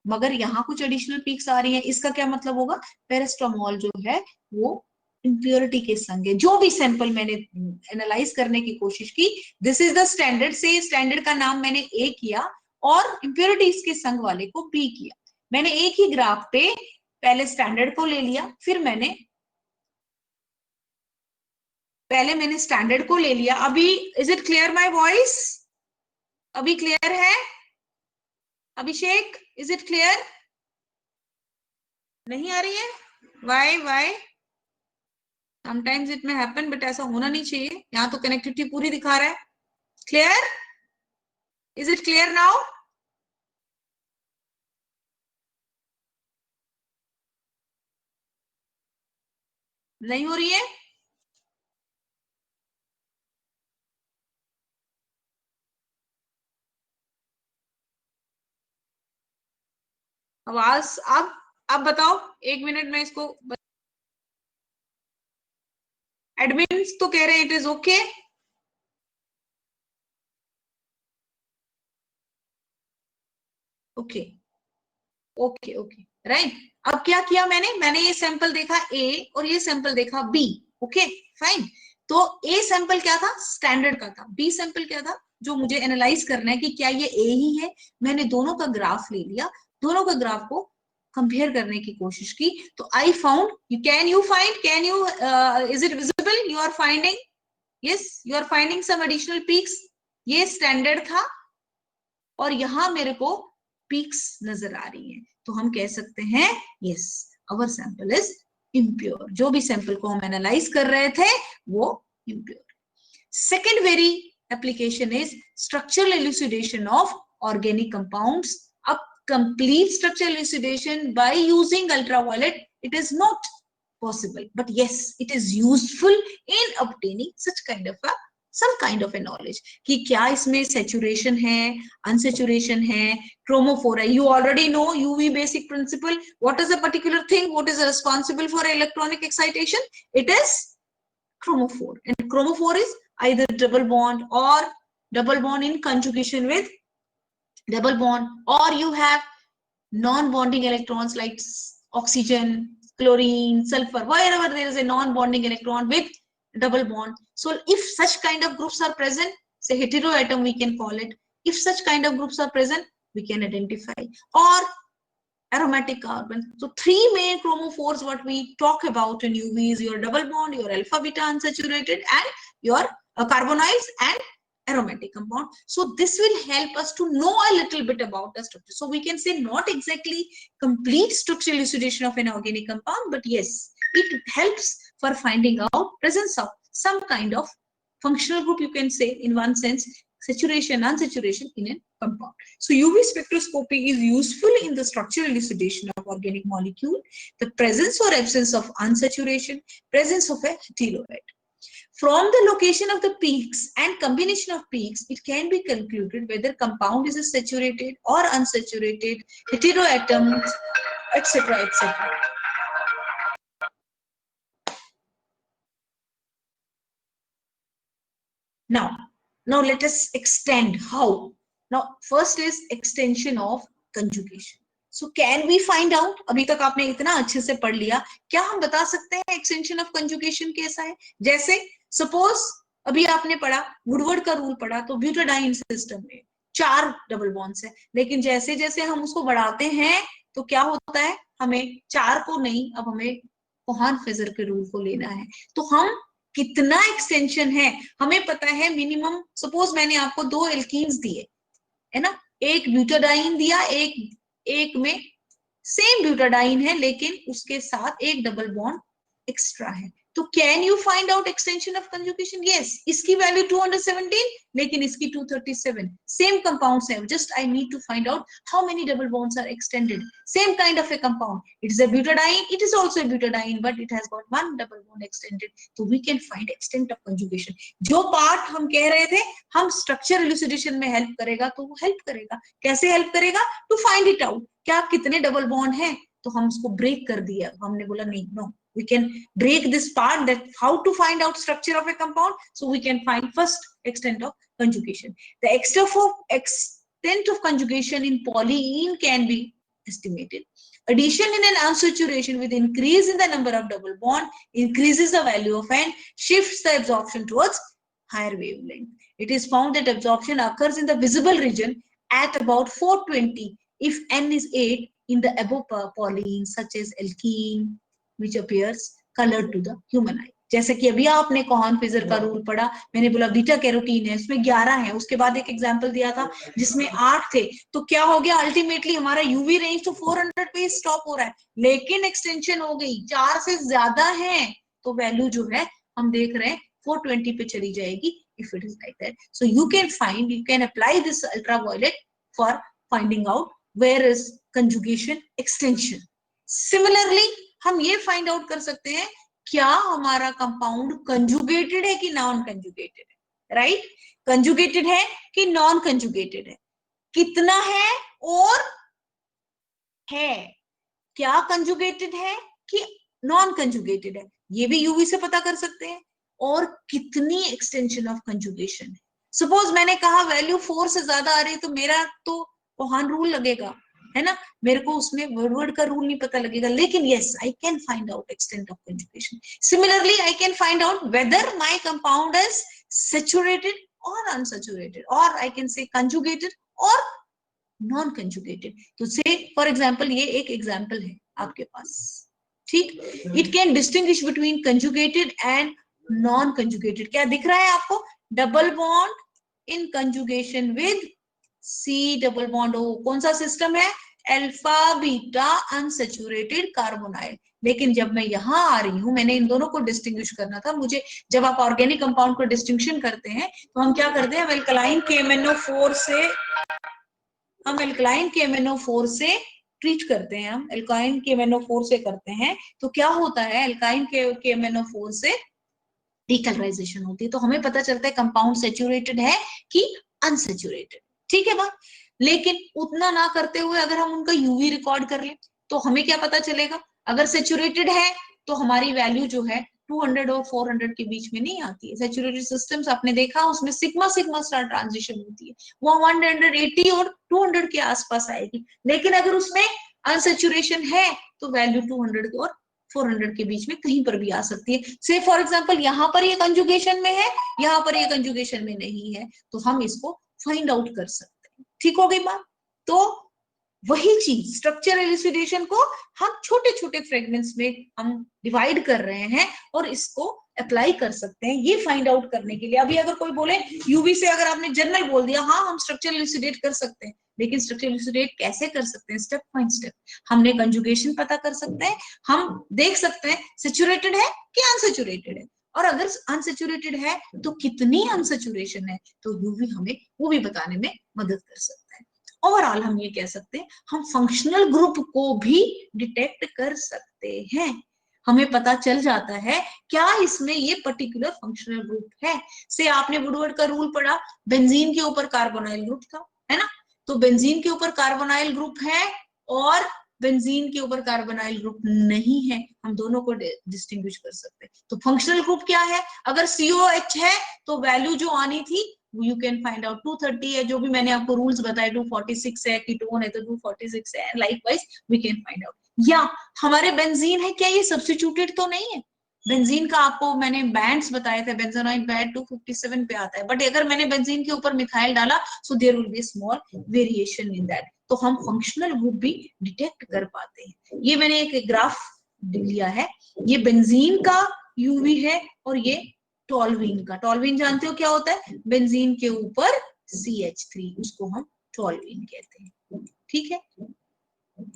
मगर यहाँ कुछ एडिशनल पीक्स आ रही हैं। इसका क्या मतलब होगा, पैरास्टामोल जो है वो इम्प्योरिटी के संग है। जो भी सैंपल मैंने एनालाइज करने की कोशिश की, दिस इज द स्टैंडर्ड, से स्टैंडर्ड का नाम मैंने ए किया और इम्प्योरिटीज के संग वाले को बी किया। मैंने एक ही ग्राफ पे पहले स्टैंडर्ड को ले लिया, फिर पहले मैंने स्टैंडर्ड को ले लिया। अभी is it clear my voice? अभी क्लियर है अभिषेक? Is it clear? नहीं आ रही है? Why sometimes it may happen, but ऐसा होना नहीं चाहिए। यहाँ तो कनेक्टिविटी पूरी दिखा रहा है। Clear? Is it clear now? नहीं हो रही है? आवाज अब बताओ, 1 मिनट में इसको। एडमिन तो कह रहे हैं it is okay. Okay okay okay, right. अब क्या किया मैंने ये सैंपल देखा ए और ये सैंपल देखा बी, ओके फाइन। तो ए सैंपल क्या था, स्टैंडर्ड का था, बी सैंपल क्या था, जो मुझे एनालाइज करना है कि क्या ये ए ही है। मैंने दोनों का ग्राफ ले लिया, दोनों का ग्राफ को कंपेयर करने की कोशिश की, तो I found, can you is it visible, you are finding, yes you are finding some additional peaks. ये स्टैंडर्ड था और यहां मेरे को पीक्स नजर आ रही है, तो हम कह सकते हैं yes our sample is impure. जो भी सैंपल को हम एनालाइज कर रहे थे वो impure. Second very application is structural elucidation of organic compounds. A complete structural elucidation by using ultraviolet, it is not possible, but yes, it is useful in obtaining such kind of a some kind of a knowledge कि क्या इसमें saturation है, unsaturation है, chromophore है. You already know UV basic principle. What is a particular thing? What is responsible for electronic excitation? It is chromophore, and chromophore is either double bond or double bond in conjugation with double bond, or you have non-bonding electrons like oxygen, chlorine, sulfur, wherever there is a non-bonding electron with double bond. So if such kind of groups are present, say heteroatom we can call it, if such kind of groups are present, we can identify. Or aromatic carbon. So three main chromophores what we talk about in UV is your double bond, your alpha beta unsaturated, and your carbonyls and aromatic compound. So this will help us to know a little bit about the structure. So we can say not exactly complete structural elucidation of an organic compound, but yes, it helps for finding out presence of some kind of functional group, you can say in one sense, saturation, unsaturation in a compound. So UV spectroscopy is useful in the structural elucidation of organic molecule, the presence or absence of unsaturation, presence of a heteroatom. From the location of the peaks and combination of peaks, it can be concluded whether compound is a saturated or unsaturated, heteroatoms, etc., etc. Now let us extend how. Now first is extension of conjugation. So can we find out, अभी तक आपने इतना अच्छे से पढ़ लिया, क्या हम बता सकते हैं extension of conjugation कैसा है? जैसे suppose अभी आपने पढ़ा वुडवर्ड का रूल पढ़ा, तो ब्यूटाडाइन सिस्टम में 4 डबल बॉन्ड्स है, लेकिन जैसे जैसे हम उसको बढ़ाते हैं तो क्या होता है, हमें 4 को नहीं, अब हमें कोहान-फेजर के रूल को लेना है। तो हम कितना एक्सटेंशन है हमें पता है मिनिमम। सपोज मैंने आपको 2 एल्कीन्स दिए है ना, एक ब्यूटाडाइन दिया, एक में सेम ब्यूटाडाइन है लेकिन उसके साथ एक डबल बॉन्ड एक्स्ट्रा है, तो can you find out extension of conjugation? Yes, इसकी वैल्यू 217 लेकिन इसकी 237, सेम कंपाउंड्स है, just I need to find out how many double bonds are extended, same kind of a compound, it is a butadiene, it is also a butadiene but it has got one double bond extended, तो we can find extent of conjugation. जो part हम कह रहे थे हम structure इलुसिडेशन में help करेगा, तो वो हेल्प करेगा, कैसे हेल्प करेगा? टू फाइंड इट आउट, क्या कितने डबल बॉन्ड है, तो हम उसको ब्रेक कर दिया, हमने बोला नहीं, no, we can break this part, that how to find out structure of a compound. So we can find first extent of conjugation. The extent of conjugation in polyene can be estimated. Addition in an unsaturation with increase in the number of double bond increases the value of n, shifts the absorption towards higher wavelength. It is found that absorption occurs in the visible region at about 420 if n is 8 in the above polyene such as alkene which appears colored to the human eye. जैसे कि अभी आपने कोहान-फेजर का rule पढ़ा, मैंने बोला beta carotene है, उसमें 11 है, उसके बाद एक एग्जांपल दिया था जिसमें 8 थे, तो क्या हो गया अल्टीमेटली हमारा यूवी रेंज तो 400 पे स्टॉप हो रहा है, लेकिन एक्सटेंशन हो गई 4 से ज्यादा है, तो वैल्यू जो है हम देख रहे हैं 420 पे चली जाएगी if it is like that. So you can apply this ultraviolet for finding out where is conjugation extension. Similarly हम ये फाइंड आउट कर सकते हैं क्या हमारा कंपाउंड कंजुगेटेड है कि नॉन कंजुगेटेड है, राइट? कंजुगेटेड है कि नॉन कंजुगेटेड है, कितना है और है, क्या कंजुगेटेड है कि नॉन कंजुगेटेड है, ये भी यूवी से पता कर सकते हैं, और कितनी एक्सटेंशन ऑफ कंजुगेशन है। सपोज मैंने कहा वैल्यू 4 से ज्यादा आ रही है तो मेरा तो कोहान रूल लगेगा, है ना, मेरे को उसमें वर्ड का रूल नहीं पता लगेगा, लेकिन yes I can find out extent of conjugation. Similarly I can find out whether my compound is saturated और अनसैचुरेटेड, और आई कैन से कंजुगेटेड और नॉन कंजुगेटेड. तो से फॉर एग्जांपल ये एक एग्जांपल है आपके पास, ठीक. It can distinguish between conjugated and non conjugated. क्या दिख रहा है आपको? Double bond in conjugation with C double bond O. कौन सा सिस्टम है? Alpha beta unsaturated carbonyl. लेकिन जब मैं यहां आ रही हूं, मैंने इन दोनों को डिस्टिंग्विश करना था मुझे. जब आप ऑर्गेनिक कंपाउंड को डिस्टिंक्शन करते हैं तो हम क्या करते हैं? अल्कलाइन KMnO4 से हम अल्कलाइन KMnO4 से ट्रीट करते हैं. हम अल्काइन KMnO4 से करते हैं तो क्या होता है? अल्काइन KMnO4 से डीकलराइजेशन होती है, तो हमें पता चलता है कंपाउंड सैचुरेटेड है कि अनसैचुरेटेड. ठीक है बात. लेकिन उतना ना करते हुए अगर हम उनका यूवी रिकॉर्ड कर ले तो हमें क्या पता चलेगा? अगर सैचुरेटेड है तो हमारी वैल्यू जो है 200 और 400 के बीच में नहीं आती है. सैचुरेटेड सिस्टम्स आपने देखा उसमें सिग्मा सिग्मा स्टार ट्रांजिशन होती है, वो 180 और 200 के आसपास आएगी. लेकिन अगर उसमें अनसैचुरेशन है तो वैल्यू 200 और 400 के बीच में कहीं पर भी आ सकती है. से फॉर एग्जांपल यहाँ पर ये कंजुगेशन में है, यहाँ पर ये कंजुगेशन में नहीं है, तो हम इसको फाइंड आउट कर सकते हैं. ठीक हो गई बात. तो वही चीज स्ट्रक्चर एलुसिडेशन को हम छोटे छोटे फ्रेगमेंट्स में हम डिवाइड कर रहे हैं और इसको अप्लाई कर सकते हैं ये फाइंड आउट करने के लिए. अभी अगर कोई बोले यूवी से अगर आपने जनरल बोल दिया, हाँ हम स्ट्रक्चर एलुसिडेट कर सकते हैं, लेकिन स्ट्रक्चर एलुसिडेट कैसे कर सकते हैं? Step by step. हमने कंजुगेशन पता कर सकते हैं, हम देख सकते हैं सैचुरेटेड है कि अनसैचुरेटेड है, और अगर अनसैचुरेटेड है तो कितनी अनसैचुरेशन है, तो यूवी हमें वो भी बताने में मदद कर सकता है. ओवरऑल हम ये कह सकते हैं हम फंक्शनल ग्रुप को भी डिटेक्ट कर सकते हैं. हमें पता चल जाता है क्या इसमें ये पर्टिकुलर फंक्शनल ग्रुप है. से आपने वुडवर्ड का रूल पढ़ा, बेंजीन के ऊपर कार्बोनाइल ग्रुप था, है ना. तो बेंजीन के ऊपर कार्बोनाइल ग्रुप है और बेंजीन के ऊपर कार्बोनाइल ग्रुप नहीं है, हम दोनों को डिस्टिंग्विश कर सकते हैं. तो फंक्शनल ग्रुप क्या है? अगर COH है तो वैल्यू जो आनी थी यू कैन फाइंड आउट 230 है, जो भी मैंने आपको रूल्स बताए. 246 है, कीटोन है तो 246 है, likewise we can find out. या हमारे बेंजीन है, क्या ये सब्स्टिट्यूटेड तो नहीं है? बेंजीन का आपको मैंने बैंड्स बताए थे, बेंजोनाइट बैंड 257 पे आता है, बट अगर मैंने बेंजीन के ऊपर मिथाइल डाला so there will be small variation in that. तो हम फंक्शनल ग्रुप भी डिटेक्ट कर पाते हैं. ये मैंने एक ग्राफ लिया है, ये बेंजीन का यूवी है और ये टॉल्वीन का. टॉल्वीन जानते हो क्या होता है? बेंजीन के ऊपर CH3, उसको हम टॉल्वीन कहते हैं. ठीक है,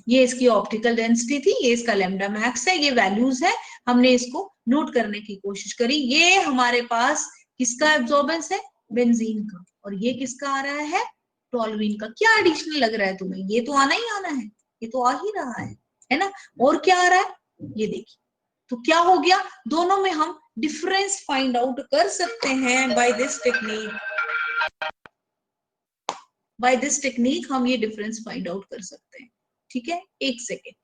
ये इसकी ऑप्टिकल डेंसिटी थी, ये इसका लैम्डा मैक्स है, ये वैल्यूज है, हमने इसको नोट करने की कोशिश करी. ये हमारे पास किसका एब्जॉर्बेंस है? बेंजीन का. और ये किसका आ रहा है? टॉल्वीन का. क्या एडिशनल लग रहा है तुम्हें? ये तो आना ही आना है, ये तो आ ही रहा है ना. और क्या आ रहा है ये देखिए. तो क्या हो गया? दोनों में हम डिफरेंस फाइंड आउट कर सकते हैं by this technique. By this technique हम ये डिफरेंस फाइंड आउट कर सकते हैं. ठीक है, एक second.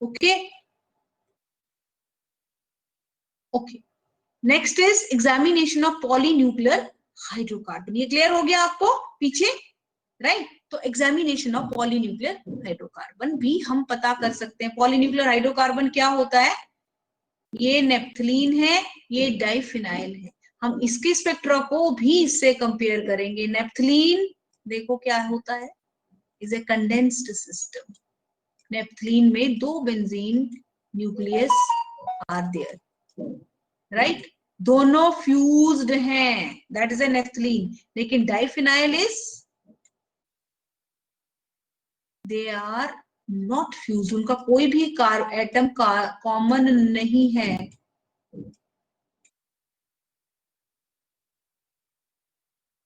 Okay okay. Next is examination of polynuclear hydrocarbon. ये क्लियर हो गया आपको पीछे, राइट. तो एग्जामिनेशन ऑफ पॉलीन्यूक्लियर हाइड्रोकार्बन भी हम पता कर सकते हैं. पॉलीन्यूक्लियर हाइड्रोकार्बन क्या होता है? ये नेप्थलीन है, ये डाइफिनाइल है. हम इसके स्पेक्ट्रा को भी इससे कंपेयर करेंगे. नेप्थलीन देखो क्या होता है, is a condensed system. Naphthalene में 2 benzene nucleus are there, right. दोनों फ्यूज्ड हैं, दैट इज ए नेप्थलीन. लेकिन diphenyl is they are not fuse, उनका कोई भी एटम कॉमन नहीं है.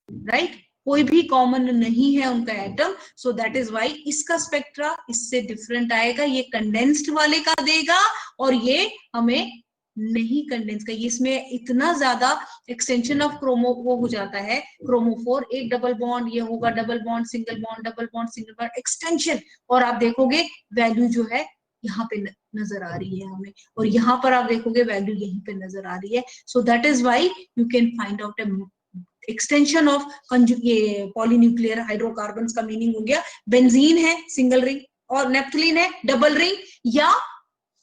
राइट, कोई भी कॉमन नहीं है उनका atom. So that is why इसका स्पेक्ट्रा इससे डिफरेंट आएगा. ये कंडेंस्ड वाले का देगा और ये हमें नहीं कंडेंस का, इसमें इतना ज्यादा एक्सटेंशन ऑफ क्रोमो वो हो जाता है, क्रोमोफोर, एक डबल बॉन्ड ये होगा, double bond single bond, double bond single bond, extension, और आप देखोगे वैल्यू जो है यहाँ पे नजर आ रही है हमें, और यहाँ पर आप देखोगे वैल्यू यहीं पे नजर आ रही है. So that is why you can find out extension of ये पॉलीन्यूक्लियर हाइड्रोकार्बन का मीनिंग हो गया बेंजीन है सिंगल रिंग और नेप्थलीन है डबल रिंग, या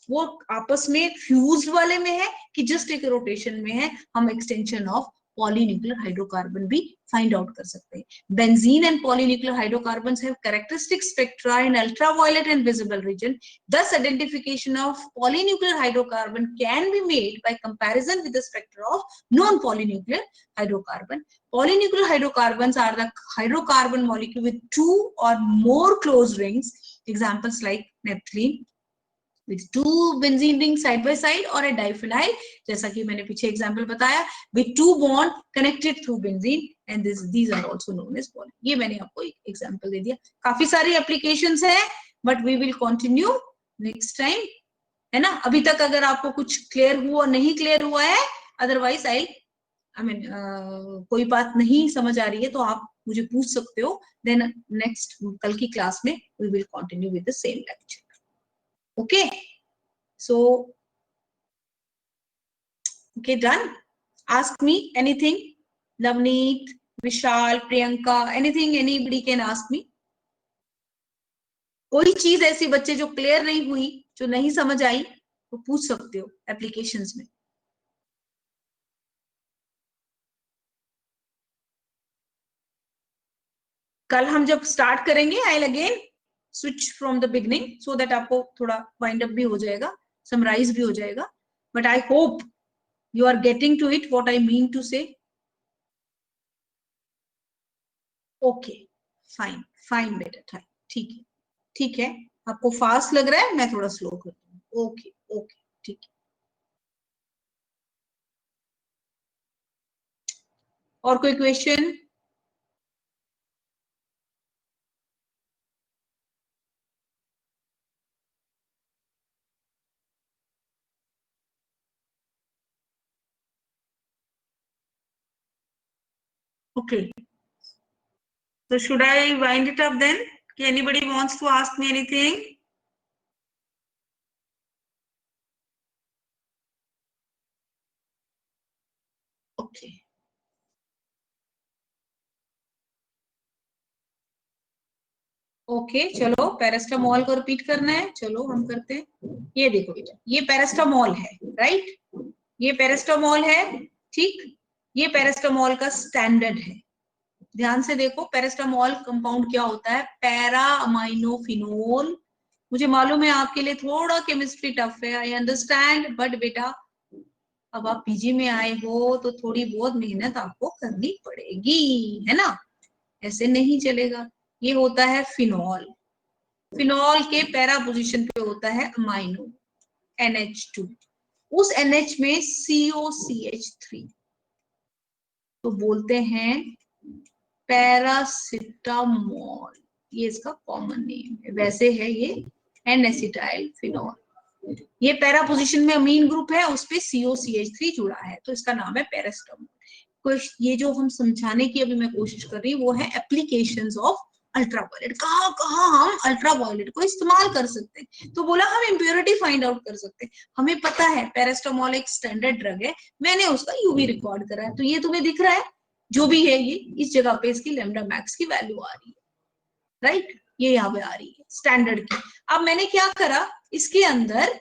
वो आपस में फ्यूज्ड वाले में है कि जस्ट एक रोटेशन में है, हम एक्सटेंशन ऑफ पॉलीन्यूक्लियर हाइड्रोकार्बन भी फाइंड आउट कर सकते हैं. Benzene and polynuclear hydrocarbons have characteristic spectra in ultraviolet and visible region. Thus identification of polynuclear hydrocarbon can be made by comparison with the spectra of non-polynuclear hydrocarbon. Polynuclear hydrocarbons are the hydrocarbon molecule with two or more closed rings, examples like naphthalene, with two benzene rings side by side, or a diphenyl, जैसा कि मैंने पीछे example बताया, with two bond connected through benzene, and these are also known as poly. ये मैंने आपको एक example दे दिया. काफी सारी एप्लीकेशंस है, but we will continue next time, है ना. अभी तक अगर आपको कुछ क्लियर हुआ नहीं क्लियर हुआ है, अदरवाइज आई मीन कोई बात नहीं समझ आ रही है तो आप मुझे पूछ सकते हो. देन नेक्स्ट कल की क्लास में we will continue with the same lecture. Okay, so okay, done. Ask me anything. Navneet, Vishal, Priyanka, anything anybody can ask me. कोई चीज ऐसी बच्चे जो क्लियर नहीं हुई, जो नहीं समझ आई, वो पूछ सकते हो एप्लीकेशंस में. कल हम जब स्टार्ट करेंगे I again switch from the beginning so that आपको थोड़ा वाइंड अप भी हो जाएगा, समराइज भी हो जाएगा. But I hope you are getting to it what I mean to say. Okay, fine, fine बेटा, ठीक है, ठीक है. आपको फास्ट लग रहा है, मैं थोड़ा स्लो करती हूँ. ओके ओके, ठीक है. और कोई question? Okay, so should I wind it up then? Anybody wants to ask me anything? Okay. Okay चलो, पैरास्टामोल को रिपीट करना है, चलो हम करते हैं. ये देखो बेटा, ये पैरास्टामोल है, राइट. ये पैरास्टामोल है, ठीक. ये पैरास्टामोल का स्टैंडर्ड है. ध्यान से देखो, पैरास्टामोल कंपाउंड क्या होता है, पैरा अमाइनोफिनोल. मुझे मालूम है आपके लिए थोड़ा केमिस्ट्री टफ है, आई अंडरस्टैंड, बट बेटा अब आप पीजी में आए हो तो थोड़ी बहुत मेहनत आपको करनी पड़ेगी, है ना. ऐसे नहीं चलेगा. ये होता है फिनॉल. फिनॉल के पैरा पोजीशन पे होता है अमाइनो NH2. उस NH में COCH3, तो बोलते हैं पैरासिटामोल. ये इसका कॉमन नेम है, वैसे है ये N-एसिटाइल फिनॉल. ये पैरा पोजीशन में अमीन ग्रुप है, उस पे COCH3 जुड़ा है, तो इसका नाम है पैरासिटामोल. ये जो हम समझाने की अभी मैं कोशिश कर रही हूँ वो है एप्लीकेशंस ऑफ अल्ट्रावायलेट. कहाँ कहाँ हम अल्ट्रावायलेट को इस्तेमाल कर सकते हैं. तो बोला हम इम्प्योरिटी फाइंड आउट कर सकते हैं. हमें पता है पैरास्टामोल एक स्टैंडर्ड ड्रग है, मैंने उसका यूवी रिकॉर्ड करा है, तो ये तुम्हें दिख रहा है जो भी है, ये इस जगह पे इसकी लैम्डा मैक्स की वैल्यू आ रही है, राइट. ये यहाँ पे आ रही है स्टैंडर्ड की. अब मैंने क्या करा, इसके अंदर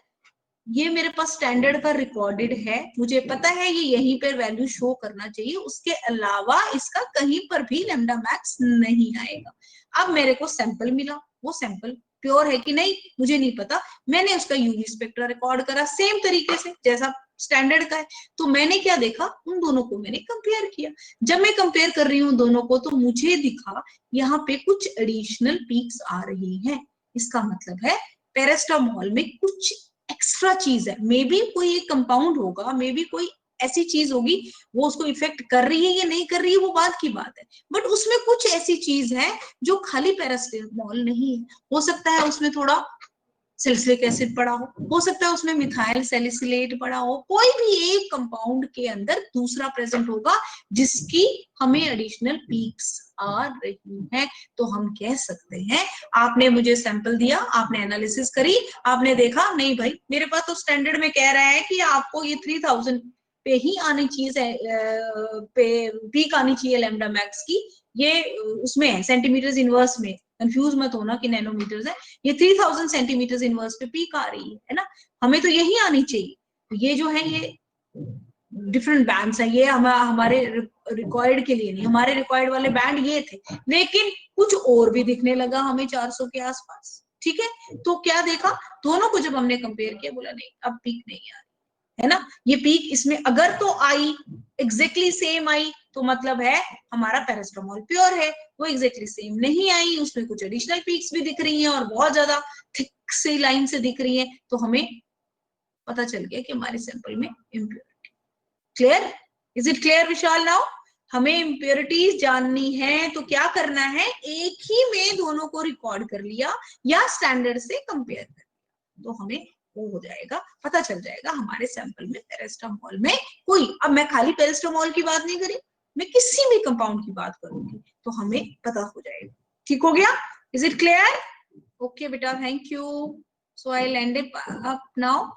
ये मेरे पास स्टैंडर्ड का रिकॉर्डेड है, मुझे पता है ये यहीं पर वैल्यू शो करना चाहिए, उसके अलावा इसका कहीं पर भी लैम्डा मैक्स नहीं आएगा. अब मेरे को सैंपल मिला, वो सैंपल प्योर है कि नहीं मुझे नहीं पता, मैंने उसका यूवी स्पेक्ट्रा रिकॉर्ड करा सेम तरीके से जैसा स्टैंडर्ड का है. तो मैंने क्या देखा, उन दोनों को मैंने कंपेयर किया. जब मैं कंपेयर कर रही हूँ दोनों को, तो मुझे दिखा यहाँ पे कुछ एडिशनल पीक्स आ रही हैं. इसका मतलब है पैरास्टामोल में कुछ एक्स्ट्रा चीज है, मे बी कोई एक कंपाउंड होगा, मे बी कोई ऐसी चीज होगी, वो उसको इफेक्ट कर रही है या नहीं कर रही है वो बात की बात है, बट उसमें कुछ ऐसी चीज है जो खाली पैरास्टामोल नहीं है. हो सकता है उसमें थोड़ा सैलिसिलिक एसिड पड़ा हो सकता है उसमें मिथाइल सैलिसिलेट पड़ा हो, कोई भी एक कंपाउंड के अंदर दूसरा प्रेजेंट होगा जिसकी हमें एडिशनल पीक्स आ रही है। तो हम कह सकते हैं, आपने मुझे सैंपल दिया, आपने एनालिसिस करी, आपने देखा नहीं भाई मेरे पास तो स्टैंडर्ड में कह रहा है कि आपको ये 3000 पे ही आनी चाहिए, पे पीक आनी चाहिए लैम्डा मैक्स की, ये उसमें है सेंटीमीटर इनवर्स में, कंफ्यूज मत होना कि नैनोमीटर्स है, ये 3000 सेंटीमीटर इनवर्स पे पीक आ रही है ना, हमें तो यही आनी चाहिए। तो ये जो है ये डिफरेंट बैंड्स है, ये हमारे रिक्वायर्ड के लिए नहीं, हमारे रिक्वायर्ड वाले बैंड ये थे, लेकिन कुछ और भी दिखने लगा हमें 400 के आसपास। ठीक है, तो क्या देखा, दोनों को जब हमने कंपेयर किया बोला नहीं अब पीक नहीं आ रही है ना, ये पीक इसमें अगर तो आई एग्जैक्टली सेम आई तो मतलब है हमारा पैरास्टामोल प्योर है, वो एग्जैक्टली सेम नहीं आई, उसमें कुछ एडिशनल पीक्स भी दिख रही हैं और बहुत ज्यादा थिक सी लाइन से दिख रही हैं, तो हमें पता चल गया कि हमारे सैंपल में impurity. Clear, is it clear Vishal? Now हमें इम्प्योरिटीज जाननी है तो क्या करना है, एक ही में दोनों को रिकॉर्ड कर लिया या स्टैंडर्ड से कंपेयर कर लिया, तो हमें वो हो जाएगा, पता चल जाएगा हमारे सैंपल में पैरास्टामोल में कोई, अब मैं खाली पैरास्टामोल की बात नहीं करी, मैं किसी भी कंपाउंड की बात करूंगी तो हमें पता हो जाएगा। ठीक हो गया, इज इट क्लियर? ओके बेटा, thank you, so I and it up now.